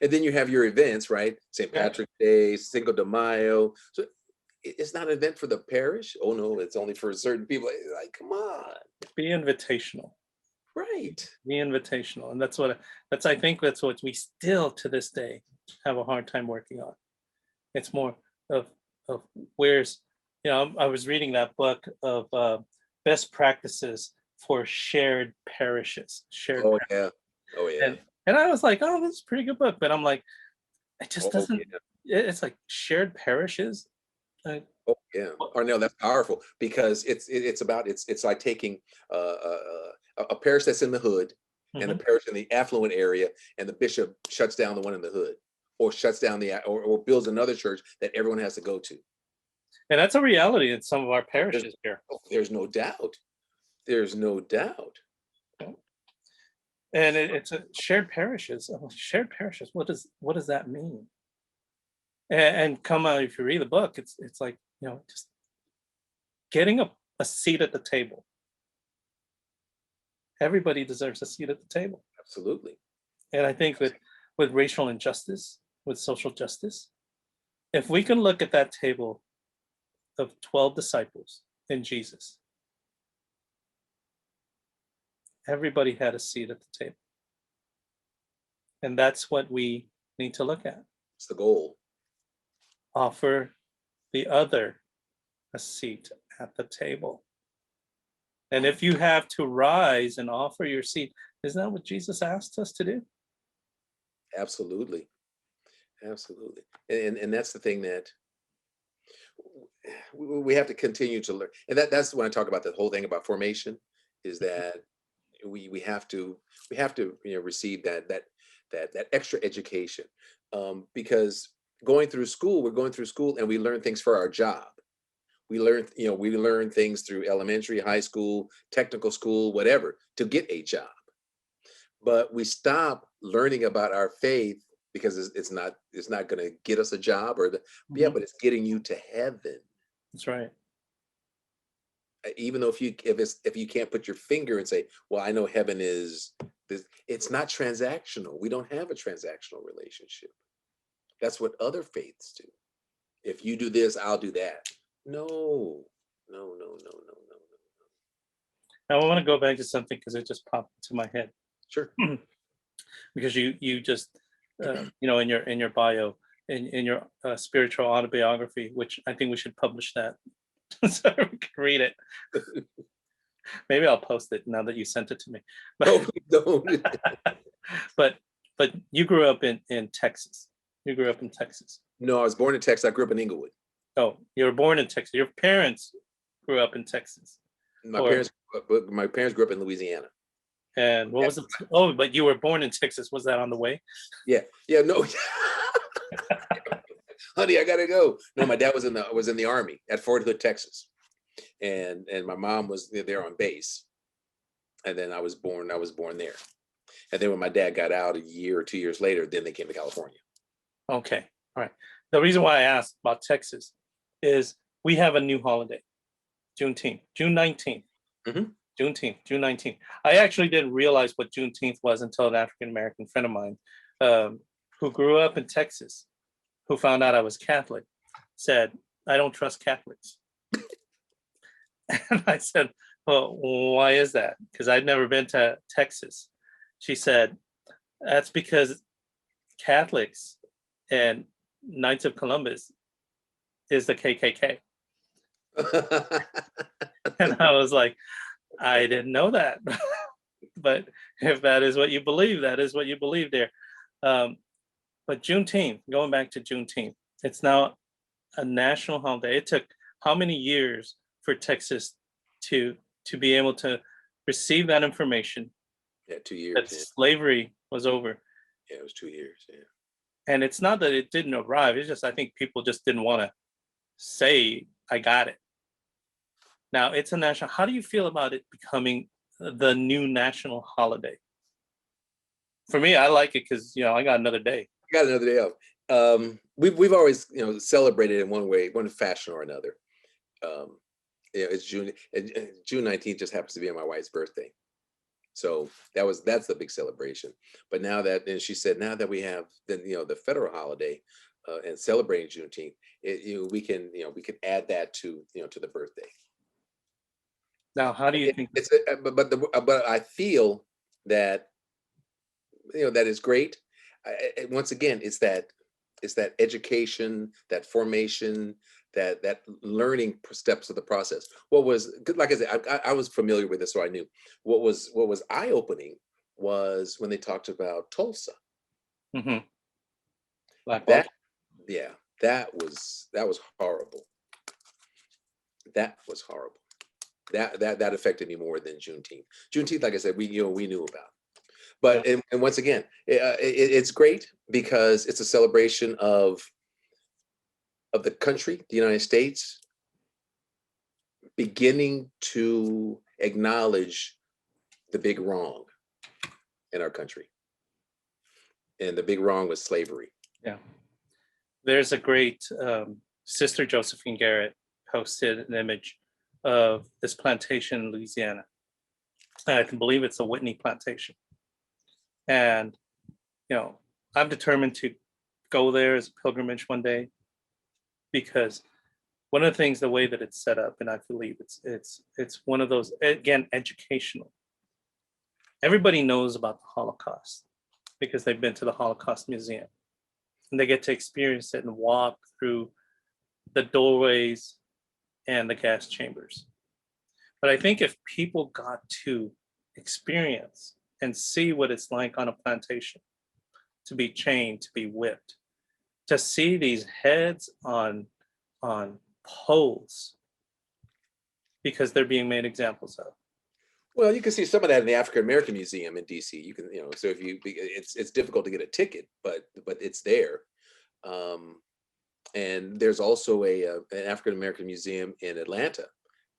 And then you have your events, right? St. Patrick's Day, Cinco de Mayo. So it's not an event for the parish. Oh no, it's only for certain people. Like, come on. Be invitational. Right. Be invitational. And I think that's what we still to this day have a hard time working on. It's more of of where's, I was reading that book of best practices for shared parishes, Oh yeah. Oh yeah. and I was like, oh, that's a pretty good book, but I'm like, it just Oh doesn't. yeah. It's like shared parishes. Oh yeah. What- Or no, that's powerful because it's like taking a parish that's in the hood and a mhm. parish in the affluent area, and the bishop shuts down the one in the hood, or shuts down or builds another church that everyone has to go to. And that's a reality in some of our There's, parishes here. there's no doubt. There's no doubt. And it's a shared parishes. I'm like, shared parishes. What does that mean? And come out if you read the book, it's like, just getting a seat at the table. Everybody deserves a seat at the table. Absolutely. And I think with racial injustice, with social justice, if we can look at that table of 12 disciples in Jesus, everybody had a seat at the table. And that's what we need to look at. It's the goal. Offer the other a seat at the table. And if you have to rise and offer your seat, isn't that what Jesus asked us to do? Absolutely. Absolutely. And that's the thing that we have to continue to learn. And that's when I talk about the whole thing about formation, is that we have to receive that extra education, because we're going through school and we learn things for our job. We learn things through elementary, high school, technical school, whatever, to get a job. But we stop learning about our faith because it's not going to get us a job Mhm. but it's getting you to heaven. That's right. Even though if you can't put your finger and say, well, I know heaven is this, it's not transactional. We don't have a transactional relationship. That's what other faiths do. If you do this, I'll do that. No, no, no, no, no, no, no. Now I want to go back to something because it just popped into my head. Sure. Because you just in your bio, in your spiritual autobiography, which I think we should publish that so we can read it. Maybe I'll post it now that you sent it to me. No, don't. But but you grew up in Texas. You grew up in Texas. No, I was born in Texas. I grew up in Inglewood. Oh, you were born in Texas. Your parents grew up in Texas. My Or- parents grew up in Louisiana. And what was it? Oh, but you were born in Texas. Was that on the way? Yeah, no. Honey, I gotta go. No, my dad was in the Army at Fort Hood, Texas, and my mom was there on base, and then I was born there. And then when my dad got out a year or 2 years later, then they came to California. Okay. All right. The reason why I asked about Texas is we have a new holiday, Juneteenth, June 19th. Mhm. Juneteenth, June 19th. I actually didn't realize what Juneteenth was until an African American friend of mine who grew up in Texas, who found out I was Catholic, said, I don't trust Catholics. And I said, well, why is that? Because I'd never been to Texas. She said, that's because Catholics and Knights of Columbus is the KKK. And I was like, I didn't know that. But if that is what you believe, that is what you believe there. But Juneteenth, going back to Juneteenth, it's now a national holiday. It took how many years for Texas to be able to receive that information Yeah, 2 years. that Yeah. slavery was over? Yeah, it was 2 years. Yeah. And it's not that it didn't arrive. It's just I think people just didn't want to say, I got it. Now it's a national. How do you feel about it becoming the new national holiday? For me, I like it because I got another day. Got another day off. We've always celebrated in one fashion or another. It's June. June 19th just happens to be on my wife's birthday, so that's the big celebration. But now that, and she said, now that we have the federal holiday and celebrating Juneteenth, we can add that to the birthday. Now, how do you think? But I feel that that is great. Once again, it's that education, that formation, that learning steps of the process. What was good, like I said, I was familiar with this, so I knew what was eye opening was when they talked about Tulsa. Mhm. Black That Wall. yeah, that was horrible. That was horrible. That affected me more than Juneteenth. Juneteenth, like I said, we knew about. But Yeah. and once again, it's great because it's a celebration of the country, the United States, beginning to acknowledge the big wrong in our country. And the big wrong was slavery. Yeah. There's a great Sister Josephine Garrett posted an image of this plantation in Louisiana. I can believe it's a Whitney plantation. And, I'm determined to go there as a pilgrimage one day, because one of the things, the way that it's set up, and I believe it's one of those, again, educational. Everybody knows about the Holocaust because they've been to the Holocaust Museum, and they get to experience it and walk through the doorways and the gas chambers. But I think if people got to experience and see what it's like on a plantation, to be chained, to be whipped, to see these heads on poles because they're being made examples of. Well, you can see some of that in the African American Museum in DC. You can, so if it's difficult to get a ticket, but it's there. And there's also an African American Museum in Atlanta.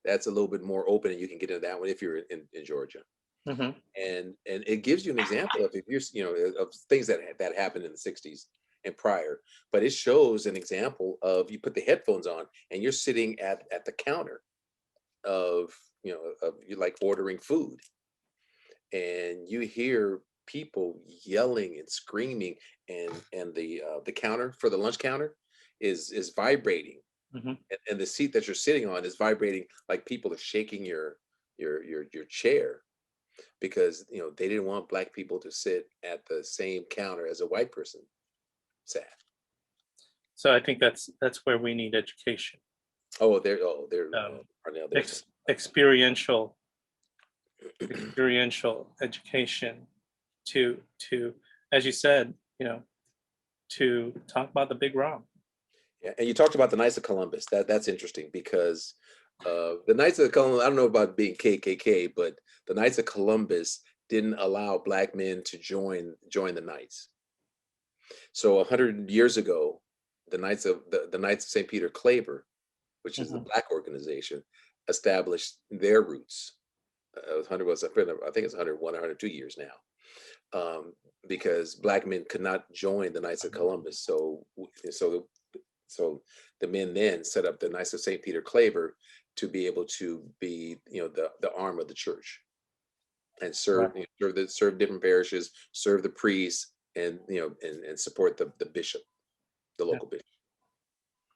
That's a little bit more open, and you can get into that one if you're in Georgia. Mm-hmm. And it gives you an example of, if you're of things that happened in the 60s and prior. But it shows an example of, you put the headphones on and you're sitting at the counter of you like ordering food, and you hear people yelling and screaming, and the counter for the lunch counter is vibrating. Mm-hmm. And the seat that you're sitting on is vibrating, like people are shaking your chair, because they didn't want Black people to sit at the same counter as a white person sat. So I think that's where we need education. Experiential education to, as you said, to talk about the big wrong. Yeah, and you talked about the Knights of Columbus. That's interesting, because the Knights of Columbus, I don't know about being KKK, but the Knights of Columbus didn't allow Black men to join the Knights. So 100 years ago, the Knights of St. Peter Claver, which is the Black organization, established their roots. I think it's 101, 102 years now, because Black men could not join the Knights of Columbus. So the men then set up the Knights of St. Peter Claver to be able to be, the arm of the church, and serve, serve different parishes, serve the priests, and and support the bishop, the local bishop.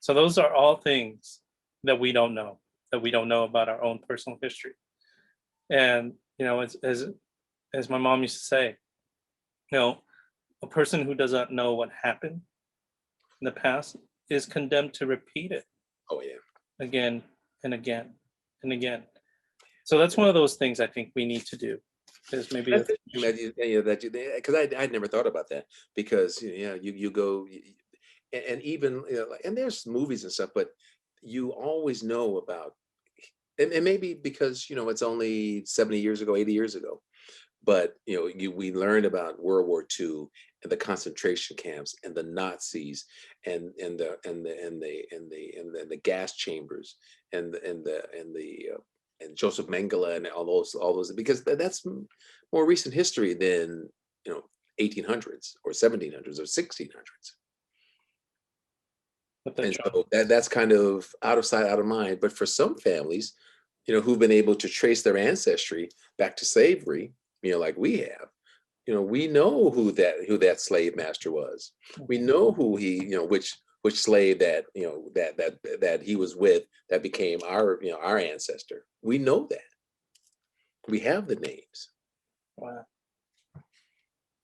So those are all things that we don't know about our own personal history. And as my mom used to say, a person who does not know what happened in the past is condemned to repeat it. Oh yeah. Again and again and again. So that's one of those things I think we need to do. Is maybe because I'd never thought about that, because you go, and even and there's movies and stuff, but you always know about, and maybe because it's only 70 years ago, 80 years ago, but we learned about World War II and the concentration camps and the Nazis and the gas chambers and Joseph Mengele and all those, because that's more recent history than 1800s or 1700s or 1600s. And so that's kind of out of sight, out of mind. But for some families, who've been able to trace their ancestry back to slavery, like we have, we know who that slave master was. We know who he, which slave that that he was with, that became our our ancestor. We know that. We have the names. Wow.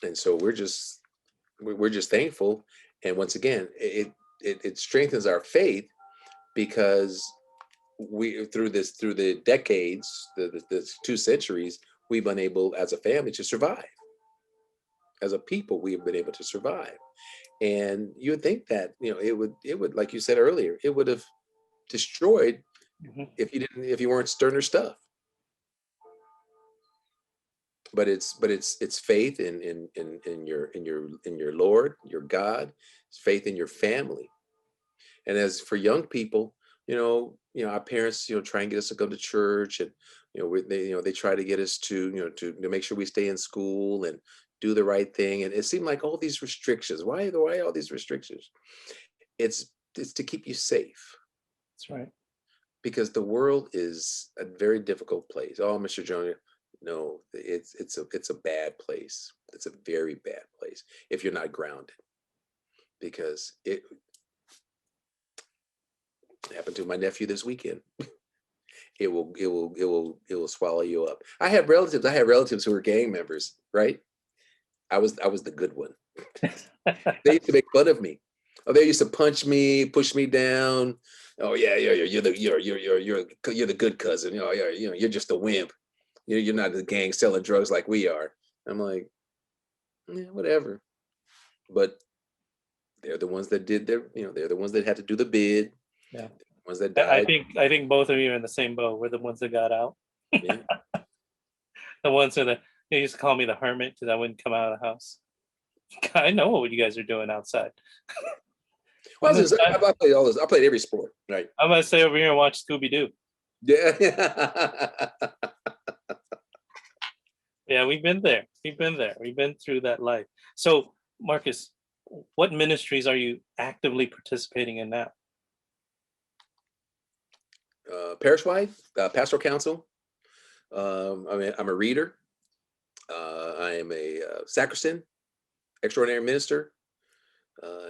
And so we're just thankful. And once again, it strengthens our faith, because we through the decades, the 2 centuries, we've been able as a family to survive. As a people, we have been able to survive. And you would think that, it would, like you said earlier, it would have destroyed Mhm. if you weren't stirring her stuff. But it's faith in your Lord, your God. It's faith in your family. And as for young people, our parents, try and get us to go to church, and they try to get us to make sure we stay in school and do the right thing. And it seemed like all these restrictions. Why all these restrictions? It's to keep you safe, That's right. because the world is a very difficult place. Oh, Mr. Jr., no, it's a bad place. It's a very bad place if you're not grounded, because it happened to my nephew this weekend. It will swallow you up. I had relatives who were gang members, right? I was the good one. They used to make fun of me. Oh, they used to punch me, push me down. Oh yeah, you're the good cousin. You're just a wimp. You're not the gang selling drugs like we are. I'm like, yeah, whatever. But they're the ones that did they're the ones that had to do the bid. Yeah. The ones that I died. think both of you are in the same boat. We're the ones that got out. Yeah. The ones that they used to call me the hermit because I wouldn't come out of the house. I know what you guys are doing outside. Well, I played all this. I played every sport, right? I'm gonna stay over here and watch Scooby Doo. Yeah. Yeah, we've been there. We've been through that life. So, Marcus, what ministries are you actively participating in now? Parish-wide, pastoral council. I'm a reader. I am a sacristan, extraordinary minister.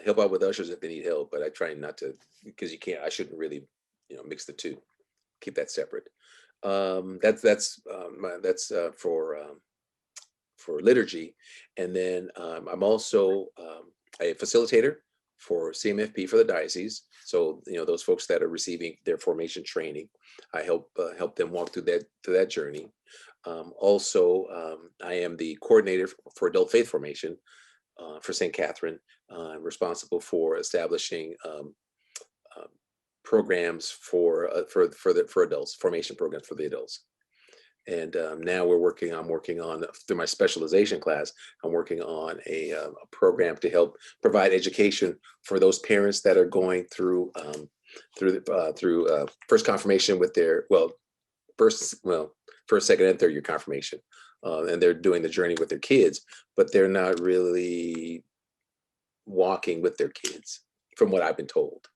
Help out with ushers if they need help, but I try not to, because I shouldn't really, mix the two. Keep that separate. That's for liturgy, and then I'm also a facilitator for CMFP for the diocese. So those folks that are receiving their formation training, I help them walk through that journey. Also, I am the coordinator for adult faith formation for St. Catherine. I'm responsible for establishing programs for adults, formation programs for the adults. And now I'm working on, through my specialization class, I'm working on a program to help provide education for those parents that are going through first confirmation with their first, second, and third year confirmation, and they're doing the journey with their kids, but they're not really walking with their kids, from what I've been told.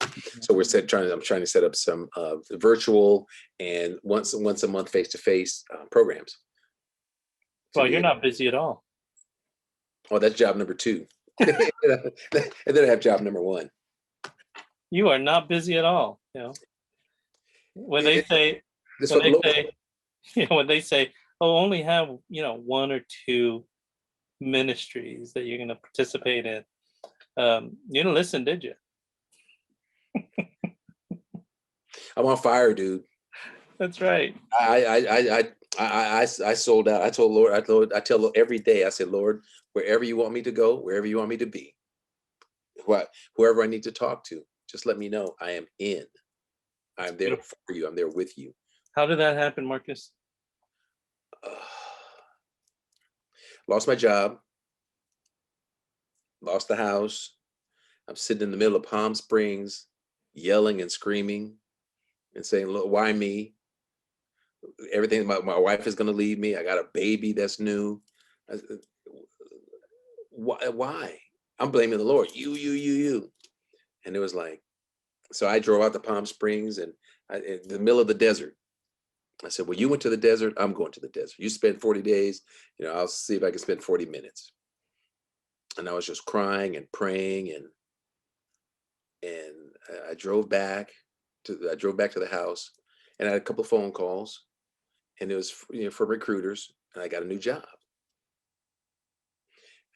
So I'm trying to set up some virtual and once a month face-to-face programs. Well, you're not busy at all. Oh, that's job number 2. And then I have job number 1. You are not busy at all. When they say, oh, only have 1 or 2 ministries that you're going to participate in. You didn't listen, did you? I'm on fire, dude. That's right. I sold out. I told Lord, I tell Lord every day, I said, Lord, wherever you want me to go, wherever you want me to be, whoever I need to talk to, just let me know. I am in. I'm there for you. I'm there with you. How did that happen, Marcus? Lost my job. Lost the house. I'm sitting in the middle of Palm Springs, yelling and screaming and saying, look, why me? Everything, my wife is going to leave me. I got a baby that's new. Why? I'm blaming the Lord. You. And it was like, so I drove out to Palm Springs, and in the middle of the desert. I said, well, you went to the desert. I'm going to the desert. You spent 40 days. I'll see if I can spend 40 minutes. And I was just crying and praying, and I drove back to the house, and I had a couple of phone calls, and it was for recruiters, and I got a new job.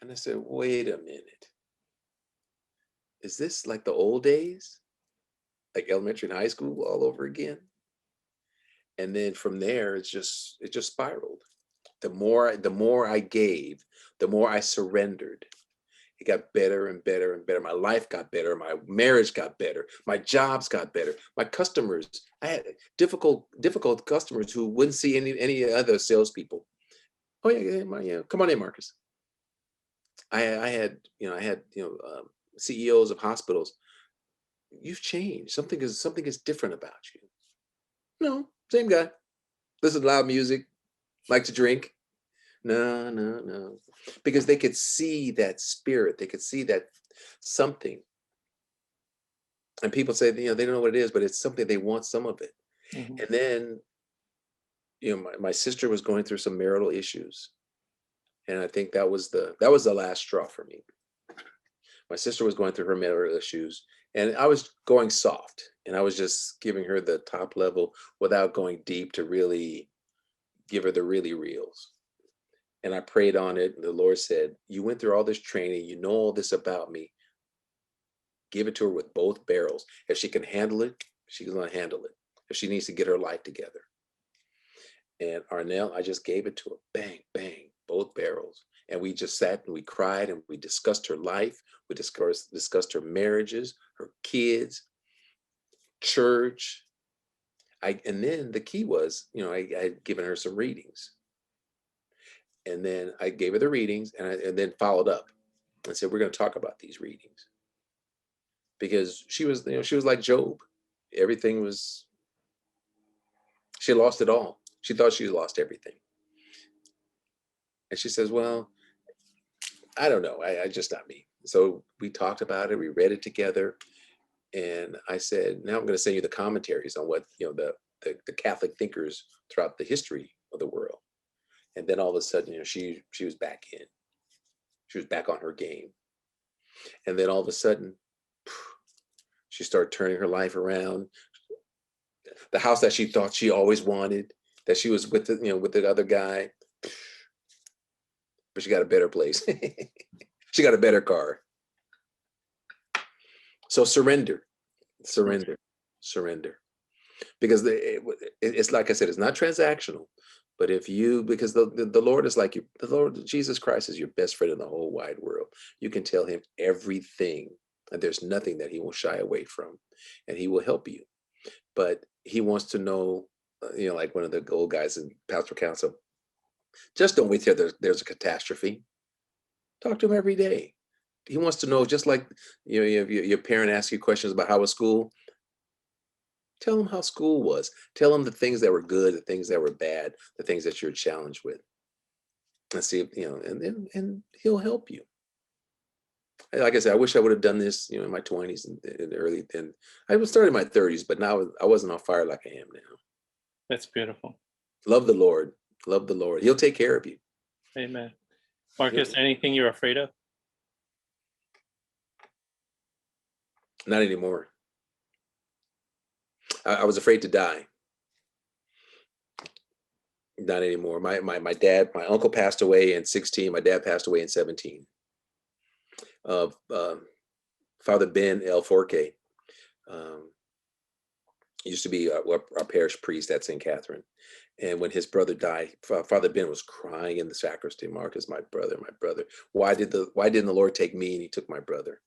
And I said, wait a minute. Is this like the old days? Like elementary and high school all over again? And then from there, it just spiraled. The more I gave, the more I surrendered. It got better and better and better. My life got better. My marriage got better. My jobs got better. My customers, I had difficult customers who wouldn't see any other salespeople. Oh yeah, come on in, Marcus. I had CEOs of hospitals. You've changed. Something is different about you. No, same guy. Listen to loud music, like to drink. No. Because they could see that spirit. They could see that something. And people say, they don't know what it is, but it's something, they want some of it. Mhm. And then, my sister was going through some marital issues. And I think that was the last straw for me. My sister was going through her marital issues, and I was going soft, and I was just giving her the top level without going deep to really give her the really reals. And I prayed on it, and the Lord said, you went through all this training, you know all this about me. Give it to her with both barrels. If she can handle it, she's going to handle it. If she needs to get her life together. And Arnell, I just gave it to her. Bang, bang, both barrels. And we just sat and we cried and we discussed her life. We discussed her marriages, her kids, church. And then the key was, I had given her some readings. And then I gave her the readings, and then followed up and said, we're going to talk about these readings. Because she was like Job. Everything was, she lost it all. She thought she lost everything. And she says, well, I don't know. I just not me. So we talked about it. We read it together. And I said, now I'm going to send you the commentaries on what, the Catholic thinkers throughout the history of the world. And then all of a sudden, she was back in. She was back on her game. And then all of a sudden, she started turning her life around. The house that she thought she always wanted, that she was with the other guy, but she got a better place. She got a better car. So surrender. Because it's like I said, it's not transactional. But because the Lord is like you, the Lord Jesus Christ is your best friend in the whole wide world. You can tell him everything, and there's nothing that he will shy away from, and he will help you. But he wants to know, like one of the old guys in Pastor Council, just don't wait till there's a catastrophe. Talk to him every day. He wants to know, just like your parent asks you questions about how was school. Tell him how school was. Tell him the things that were good, the things that were bad, the things that you're challenged with. And see if, and he'll help you. Like I said, I wish I would have done this, in my 20s and early. And I was starting in my 30s, but now I wasn't on fire like I am now. That's beautiful. Love the Lord. Love the Lord. He'll take care of you. Amen. Marcus, anything you're afraid of? Not anymore. I was afraid to die. Not anymore. My uncle passed away in 16. My dad passed away in 17. Father Ben El Forque used to be our parish priest at St. Catherine. And when his brother died, Father Ben was crying in the sacristy. Marcus, my brother. Why didn't the Lord take me, and he took my brother?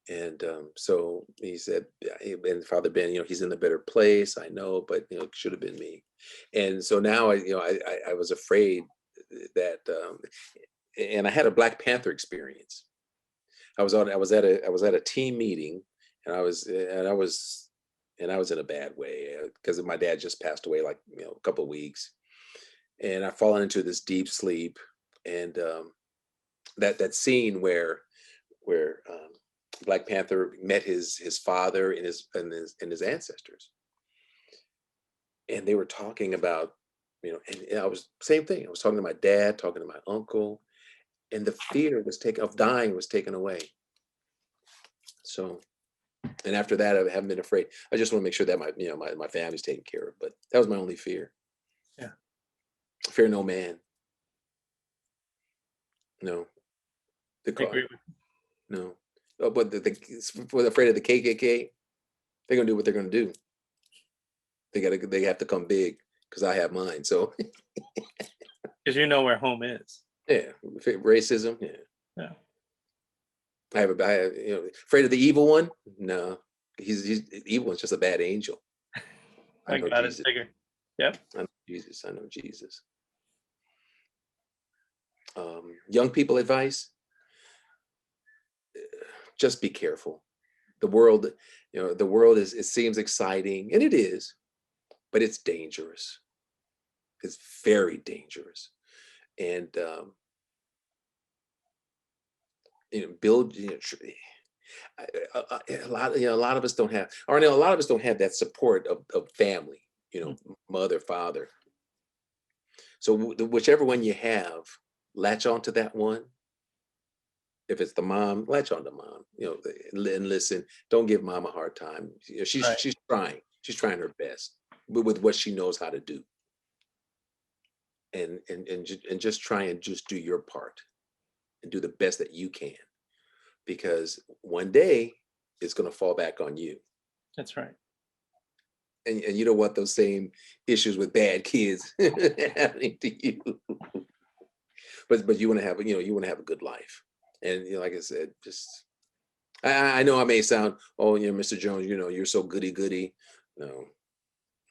And so he said, and Father Ben, he's in a better place. I know, but it should have been me. And so now I was afraid that, and I had a Black Panther experience. I was at a team meeting, and I was in a bad way because my dad just passed away like a couple of weeks, and I've fallen into this deep sleep, and that scene where Black Panther met his father and his ancestors, and they were talking about and I was same thing. I was talking to my dad, talking to my uncle, and the fear of dying was taken away. So, and after that, I haven't been afraid. I just want to make sure that my family's taken care of. But that was my only fear. Yeah. Fear no man. No. The I agree car. with No. Oh, but for afraid of the KKK, they're gonna do what they're gonna do. They have to come big because I have mine. So because you know where home is. yeah, racism. Yeah. Yeah. I have, afraid of the evil one. No, he's the evil one's just a bad angel. I My know God is Jesus. bigger. Yep. I know Jesus. I know Jesus. Young people advice: just be careful. The world, the world it seems exciting, and it is, but it's dangerous. It's very dangerous, and build. A lot of us don't have, or a lot of us don't have that support of family. Mother, father. So whichever one you have, latch onto that one. If it's the mom, latch on to mom. And listen. Don't give mom a hard time. She's Right. she's trying. She's trying her best with what she knows how to do. And just try and just do your part and do the best that you can, because one day it's going to fall back on you. That's right. And you don't want those same issues with bad kids happening to you. But you want to have a good life. And like I said, just I know I may sound, Mr. Jones, you're so goody goody. No,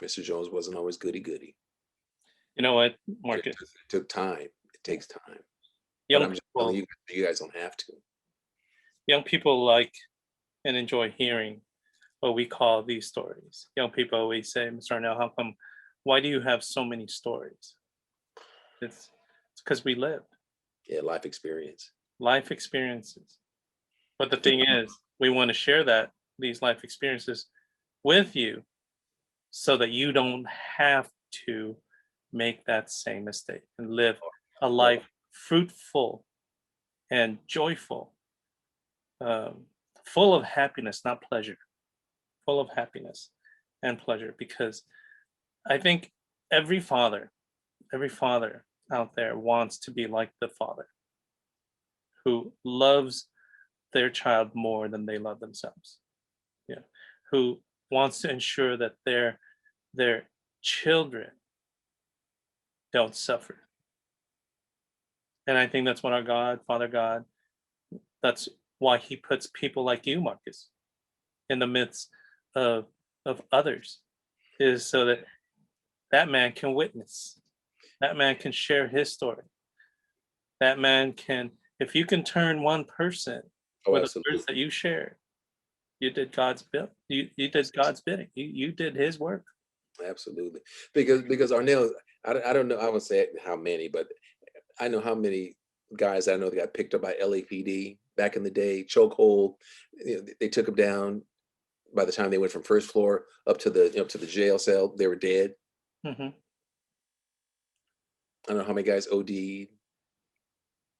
Mr. Jones wasn't always goody goody. You know what, Marcus? It took time. It takes time. Young But I'm just telling people, you guys don't have to. young people like and enjoy hearing what we call these stories. Young people always say, Mr. Arnell, why do you have so many stories? It's because we lived Yeah, life experience. life experiences. But the thing is, we want to share these life experiences with you so that you don't have to make that same mistake and live a life fruitful and joyful, full of happiness, not pleasure, full of happiness and pleasure. Because I think every father out there wants to be like the father who loves their child more than they love themselves. Yeah. Who wants to ensure that their children don't suffer. And I think that's what our God, Father God, that's why he puts people like you, Marcus, in the midst of others, is so that that man can witness. That man can share his story. That man can, if you can turn one person with the words that you shared, you did God's bill. You did God's bidding. You did his work. Absolutely. Because Arnell, I don't know, I would say how many, but I know how many guys I know that got picked up by LAPD back in the day, chokehold. They took them down. By the time they went from first floor up to the jail cell, they were dead. Mm-hmm. I don't know how many guys OD'd,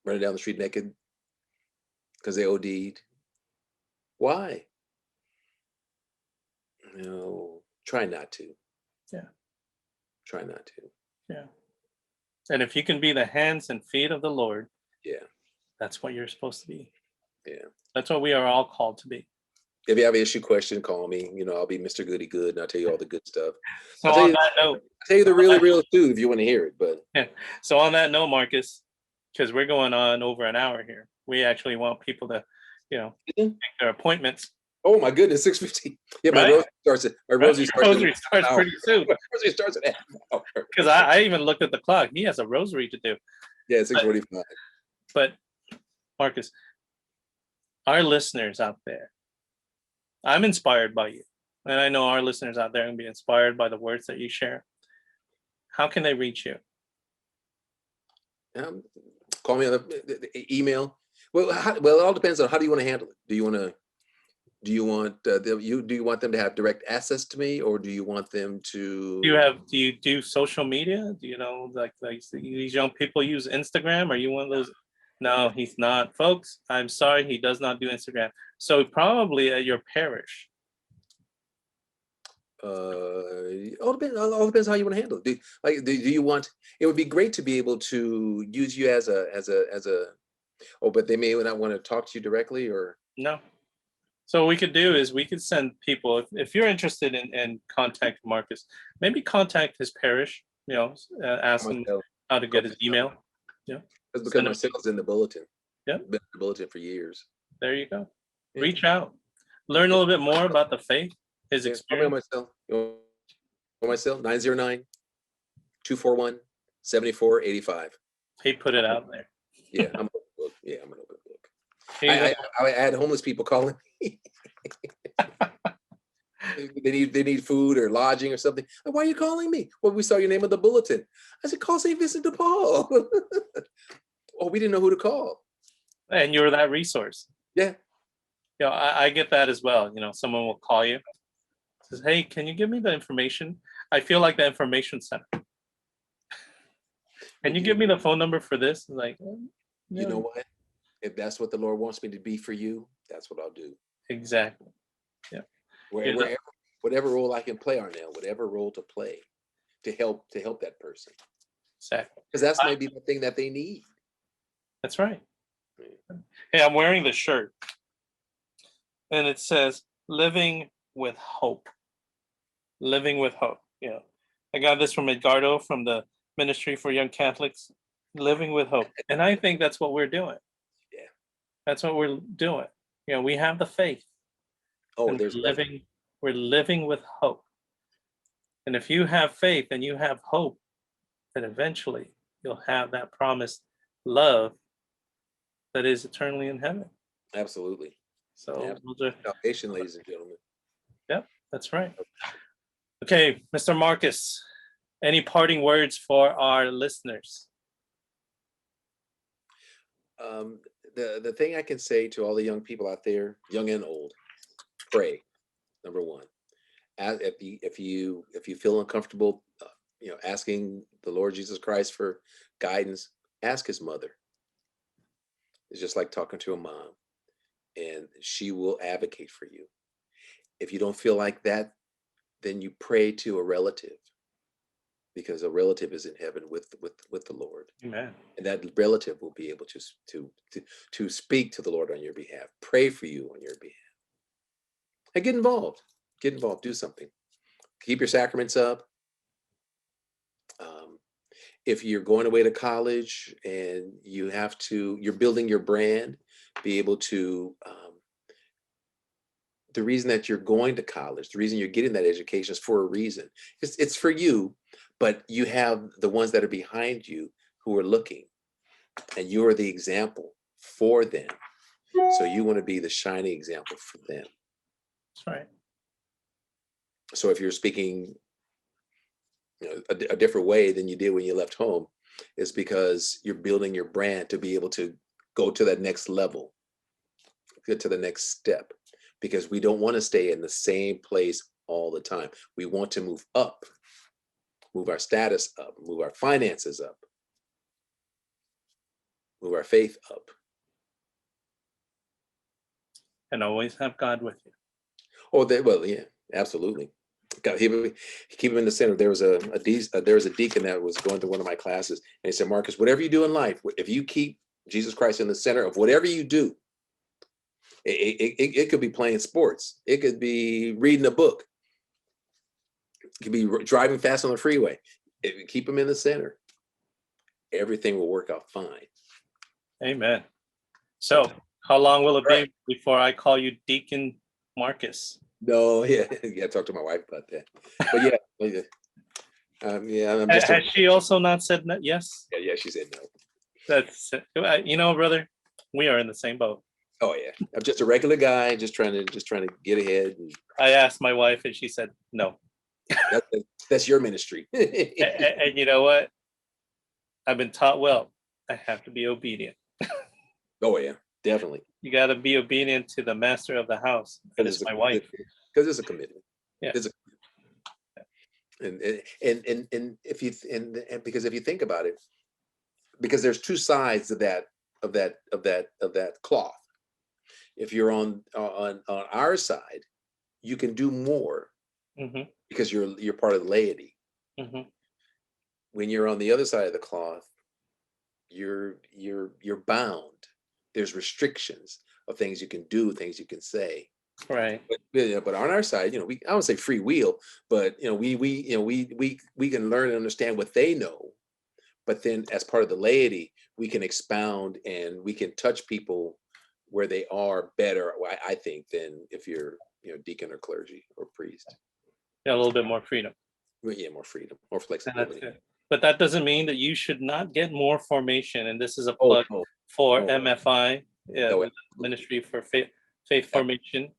running down the street naked because they OD'd. Why? Try not to. Yeah. Try not to. Yeah. And if you can be the hands and feet of the Lord, yeah, that's what you're supposed to be. Yeah. That's what we are all called to be. If you have an issue, question, call me. I'll be Mr. Goody Good, and I'll tell you all the good stuff. So I'll on that note, I'll tell you the really real too if you want to hear it. But yeah. So on that note, Marcus, because we're going on over an hour here, we actually want people to, make their appointments. Oh my goodness, 6:15. Yeah, my Right? rosary starts pretty soon. Rosary starts at half an hour. Because I even looked at the clock. He has a rosary to do. Yeah, 6:45. But Marcus, our listeners out there, I'm inspired by you. And I know our listeners out there can be inspired by the words that you share. How can they reach you? Call me on the email. Well, it all depends on how do you want to handle it. Do you want them to have direct access to me, or do you want them to? Do you do social media? Do you know like these young people use Instagram? Are you one of those? No, he's not, folks. I'm sorry, he does not do Instagram. So probably at your parish. All depends how you want to handle it. Do you want? It would be great to be able to use you as a. Oh, but they may not want to talk to you directly, or No. So what we could do is we could send people, if you're interested in contact Marcus, maybe contact his parish, ask him myself. how to get his email. Yeah. That's because Send my him- sales in the bulletin. Yeah. Been in the bulletin for years. There you go. Yeah. Reach out. Learn a little bit more about the faith, his Yeah, call me on experience. myself. On myself, 909-241-7485. He put it out there. Yeah, I'm an open book. Yeah, I'm an open book. Here you I had homeless people calling me. They need food or lodging or something. Like, why are you calling me? Well, we saw your name on the bulletin. I said, call St. Vincent de Paul. Oh, we didn't know who to call. go. And you're that resource. Yeah. I get that as well. Someone will call you, says, "Hey, can you give me the information? I feel like the information center. Can you give me the phone number for this?" Like, You know what? If that's what the Lord wants me to be for you, that's what I'll do. exactly. Whatever role I can play, Arnell, whatever role to play to help that person. Exactly. Because that's maybe the thing that they need. That's right. Hey, I'm wearing the shirt, and it says "Living with Hope." Living with hope. I got this from Edgardo from the Ministry for Young Catholics. Living with hope, and I think that's what we're doing. Yeah. That's what we're doing. We have the faith. Oh, And there's we're living with hope. And if you have faith and you have hope, then eventually you'll have that promised love that is eternally in heaven. absolutely. So Yeah. those are, Salvation, ladies and gentlemen. that's right. Okay, Mr. Marcus, any parting words for our listeners? The thing I can say to all the young people out there, young and old, pray. Number one, if you feel uncomfortable, asking the Lord Jesus Christ for guidance, ask his mother. It's just like talking to a mom, and she will advocate for you. If you don't feel like that, then you pray to a relative, because a relative is in heaven with the Lord, Amen. and that relative will be able to speak to the Lord on your behalf, pray for you on your behalf, and get involved. Do something. Keep your sacraments up. If you're going away to college and you're building your brand, be able to. The reason that you're going to college, the reason you're getting that education is for a reason. It's for you, but you have the ones that are behind you who are looking, and you're the example for them. So you want to be the shining example for them. That's right. So if you're speaking a different way than you did when you left home, it's because you're building your brand to be able to go to that next level, get to the next step, because we don't want to stay in the same place all the time. We want to move up, move our status up, move our finances up, move our faith up. And always have God with you. Oh, well, yeah, absolutely. God, keep him in the center. There was a deacon that was going to one of my classes, and he said, Marcus, whatever you do in life, if you keep Jesus Christ in the center of whatever you do, it could be playing sports, it could be reading a book, it could be driving fast on the freeway. If you keep him in the center, everything will work out fine. Amen. So how long will it be before I call you Deacon Marcus? No, yeah, talk to my wife about that. But I'm just Has she also not said yes? yeah, she said no. That's brother, we are in the same boat. Oh yeah, I'm just a regular guy, just trying to get ahead. And I asked my wife, and she said no. that's your ministry. And you know what? I've been taught well. I have to be obedient. Oh yeah, definitely. You got to be obedient to the master of the house. That is my wife. Because it's a commitment. Yeah. It's a commitment. And if you because if you think about it, because there's two sides of that cloth. If you're on our side, you can do more Mm-hmm. because you're part of the laity. Mm-hmm. When you're on the other side of the cloth, you're bound. There's restrictions of things you can do, things you can say. Right. But on our side, I don't say free will, but we can learn and understand what they know. But then, as part of the laity, we can expound and we can touch people where they are better, I think, than if you're deacon or clergy or priest. Yeah, a little bit more freedom. Well, yeah, more freedom, more And that's flexibility. it. But that doesn't mean that you should not get more formation. And this is a Oh, plug no, for no, MFI, no, the Ministry for Faith Formation,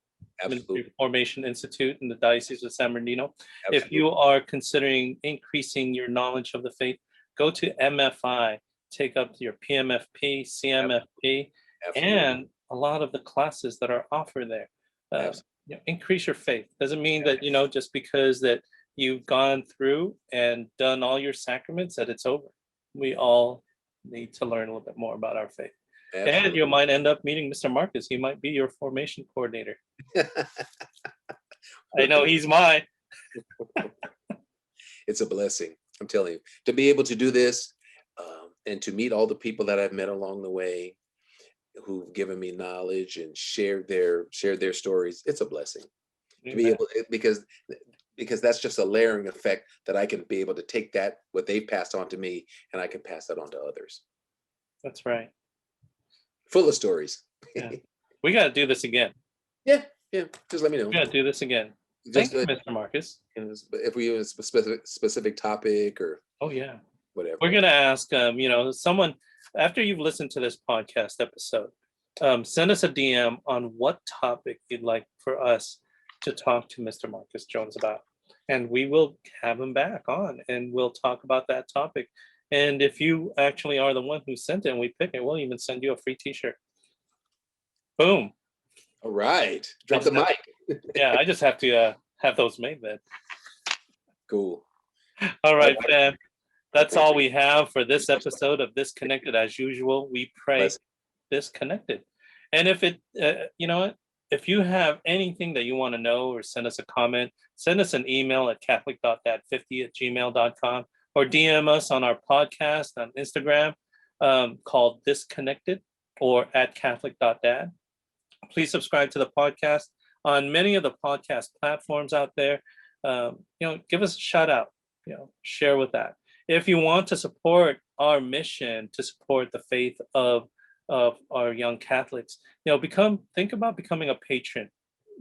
Ministry absolutely, Formation Institute in the Diocese of San Bernardino. If absolutely. you are considering increasing your knowledge of the faith, go to MFI, take up your PMFP, CMFP, Absolutely. and a lot of the classes that are offered there. Absolutely. Increase your faith. Doesn't mean that, just because that you've gone through and done all your sacraments that it's over. We all need to learn a little bit more about our faith. And Absolutely. you might end up meeting Mr. Marcus. He might be your formation coordinator. I know he's mine. It's a blessing, I'm telling you, to be able to do this, and to meet all the people that I've met along the way who've given me knowledge and shared their stories. It's a blessing to be able, because that's just a layering effect that I can be able to take that, what they've passed on to me, and I can pass that on to others. That's right. Full of stories. Yeah. We got to do this again. Yeah. Just let me know. We got to do this again. Just, Thank you, Mr. Marcus. if we use a specific topic or Oh, yeah. whatever. We're going to ask, someone, after you've listened to this podcast episode, send us a DM on what topic you'd like for us to talk to Mr. Marcus Jones about. And we will have him back on and we'll talk about that topic. And if you actually are the one who sent it and we pick it, we'll even send you a free t-shirt. Boom. All right. Drop the mic. Yeah, I just have to have those made then. Cool. All right, fam. That's all we have for this episode of Disconnected. As usual, we pray disconnected. And if if you have anything that you want to know or send us a comment, send us an email at catholic.dad50@gmail.com or DM us on our podcast on Instagram called Disconnected or at catholic.dad. Please subscribe to the podcast on many of the podcast platforms out there. Give us a shout out, share with that. If you want to support our mission to support the faith of our young Catholics, think about becoming a patron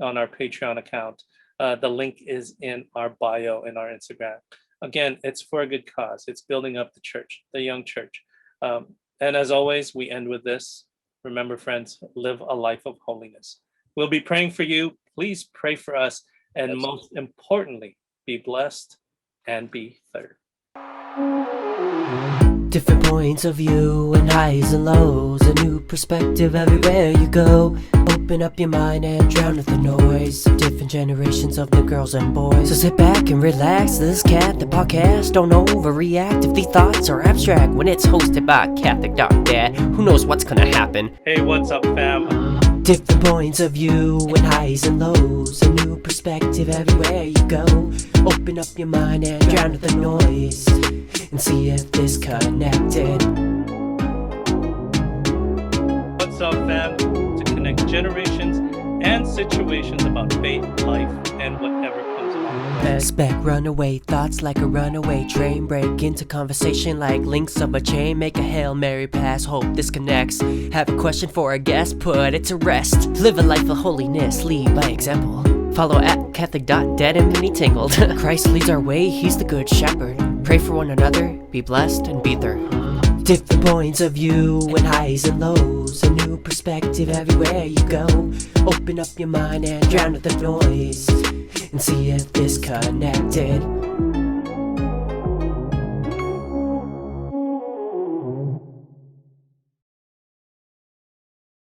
on our Patreon account. The link is in our bio in our Instagram. Again, it's for a good cause. It's building up the church, the young church. And as always, we end with this. Remember, friends, live a life of holiness. We'll be praying for you. Please pray for us. And most importantly, be blessed and be third. Different points of view and highs and lows, a new perspective everywhere you go. Open up your mind and drown out the noise of different generations of the girls and boys. So sit back and relax, this the podcast. Don't overreact if the thoughts are abstract. When it's hosted by Catholic.dad, who knows what's gonna happen? Hey, what's up, fam? Different points of view and highs and lows, a new perspective everywhere you go. Open up your mind and drown out the noise and see if this connected. What's up, fam? To connect generations and situations about faith, life, and whatever comes along. Expect runaway thoughts like a runaway train. Break into conversation like links of a chain. Make a Hail Mary pass, hope this connects. Have a question for a guest, put it to rest. Live a life of holiness, lead by example. Follow at Catholic.dad and mini tangled. Christ leads our way, he's the good shepherd. Pray for one another, be blessed and be there. Different points of view and highs and lows, a new perspective everywhere you go. Open up your mind and drown out the noise and see if this connected.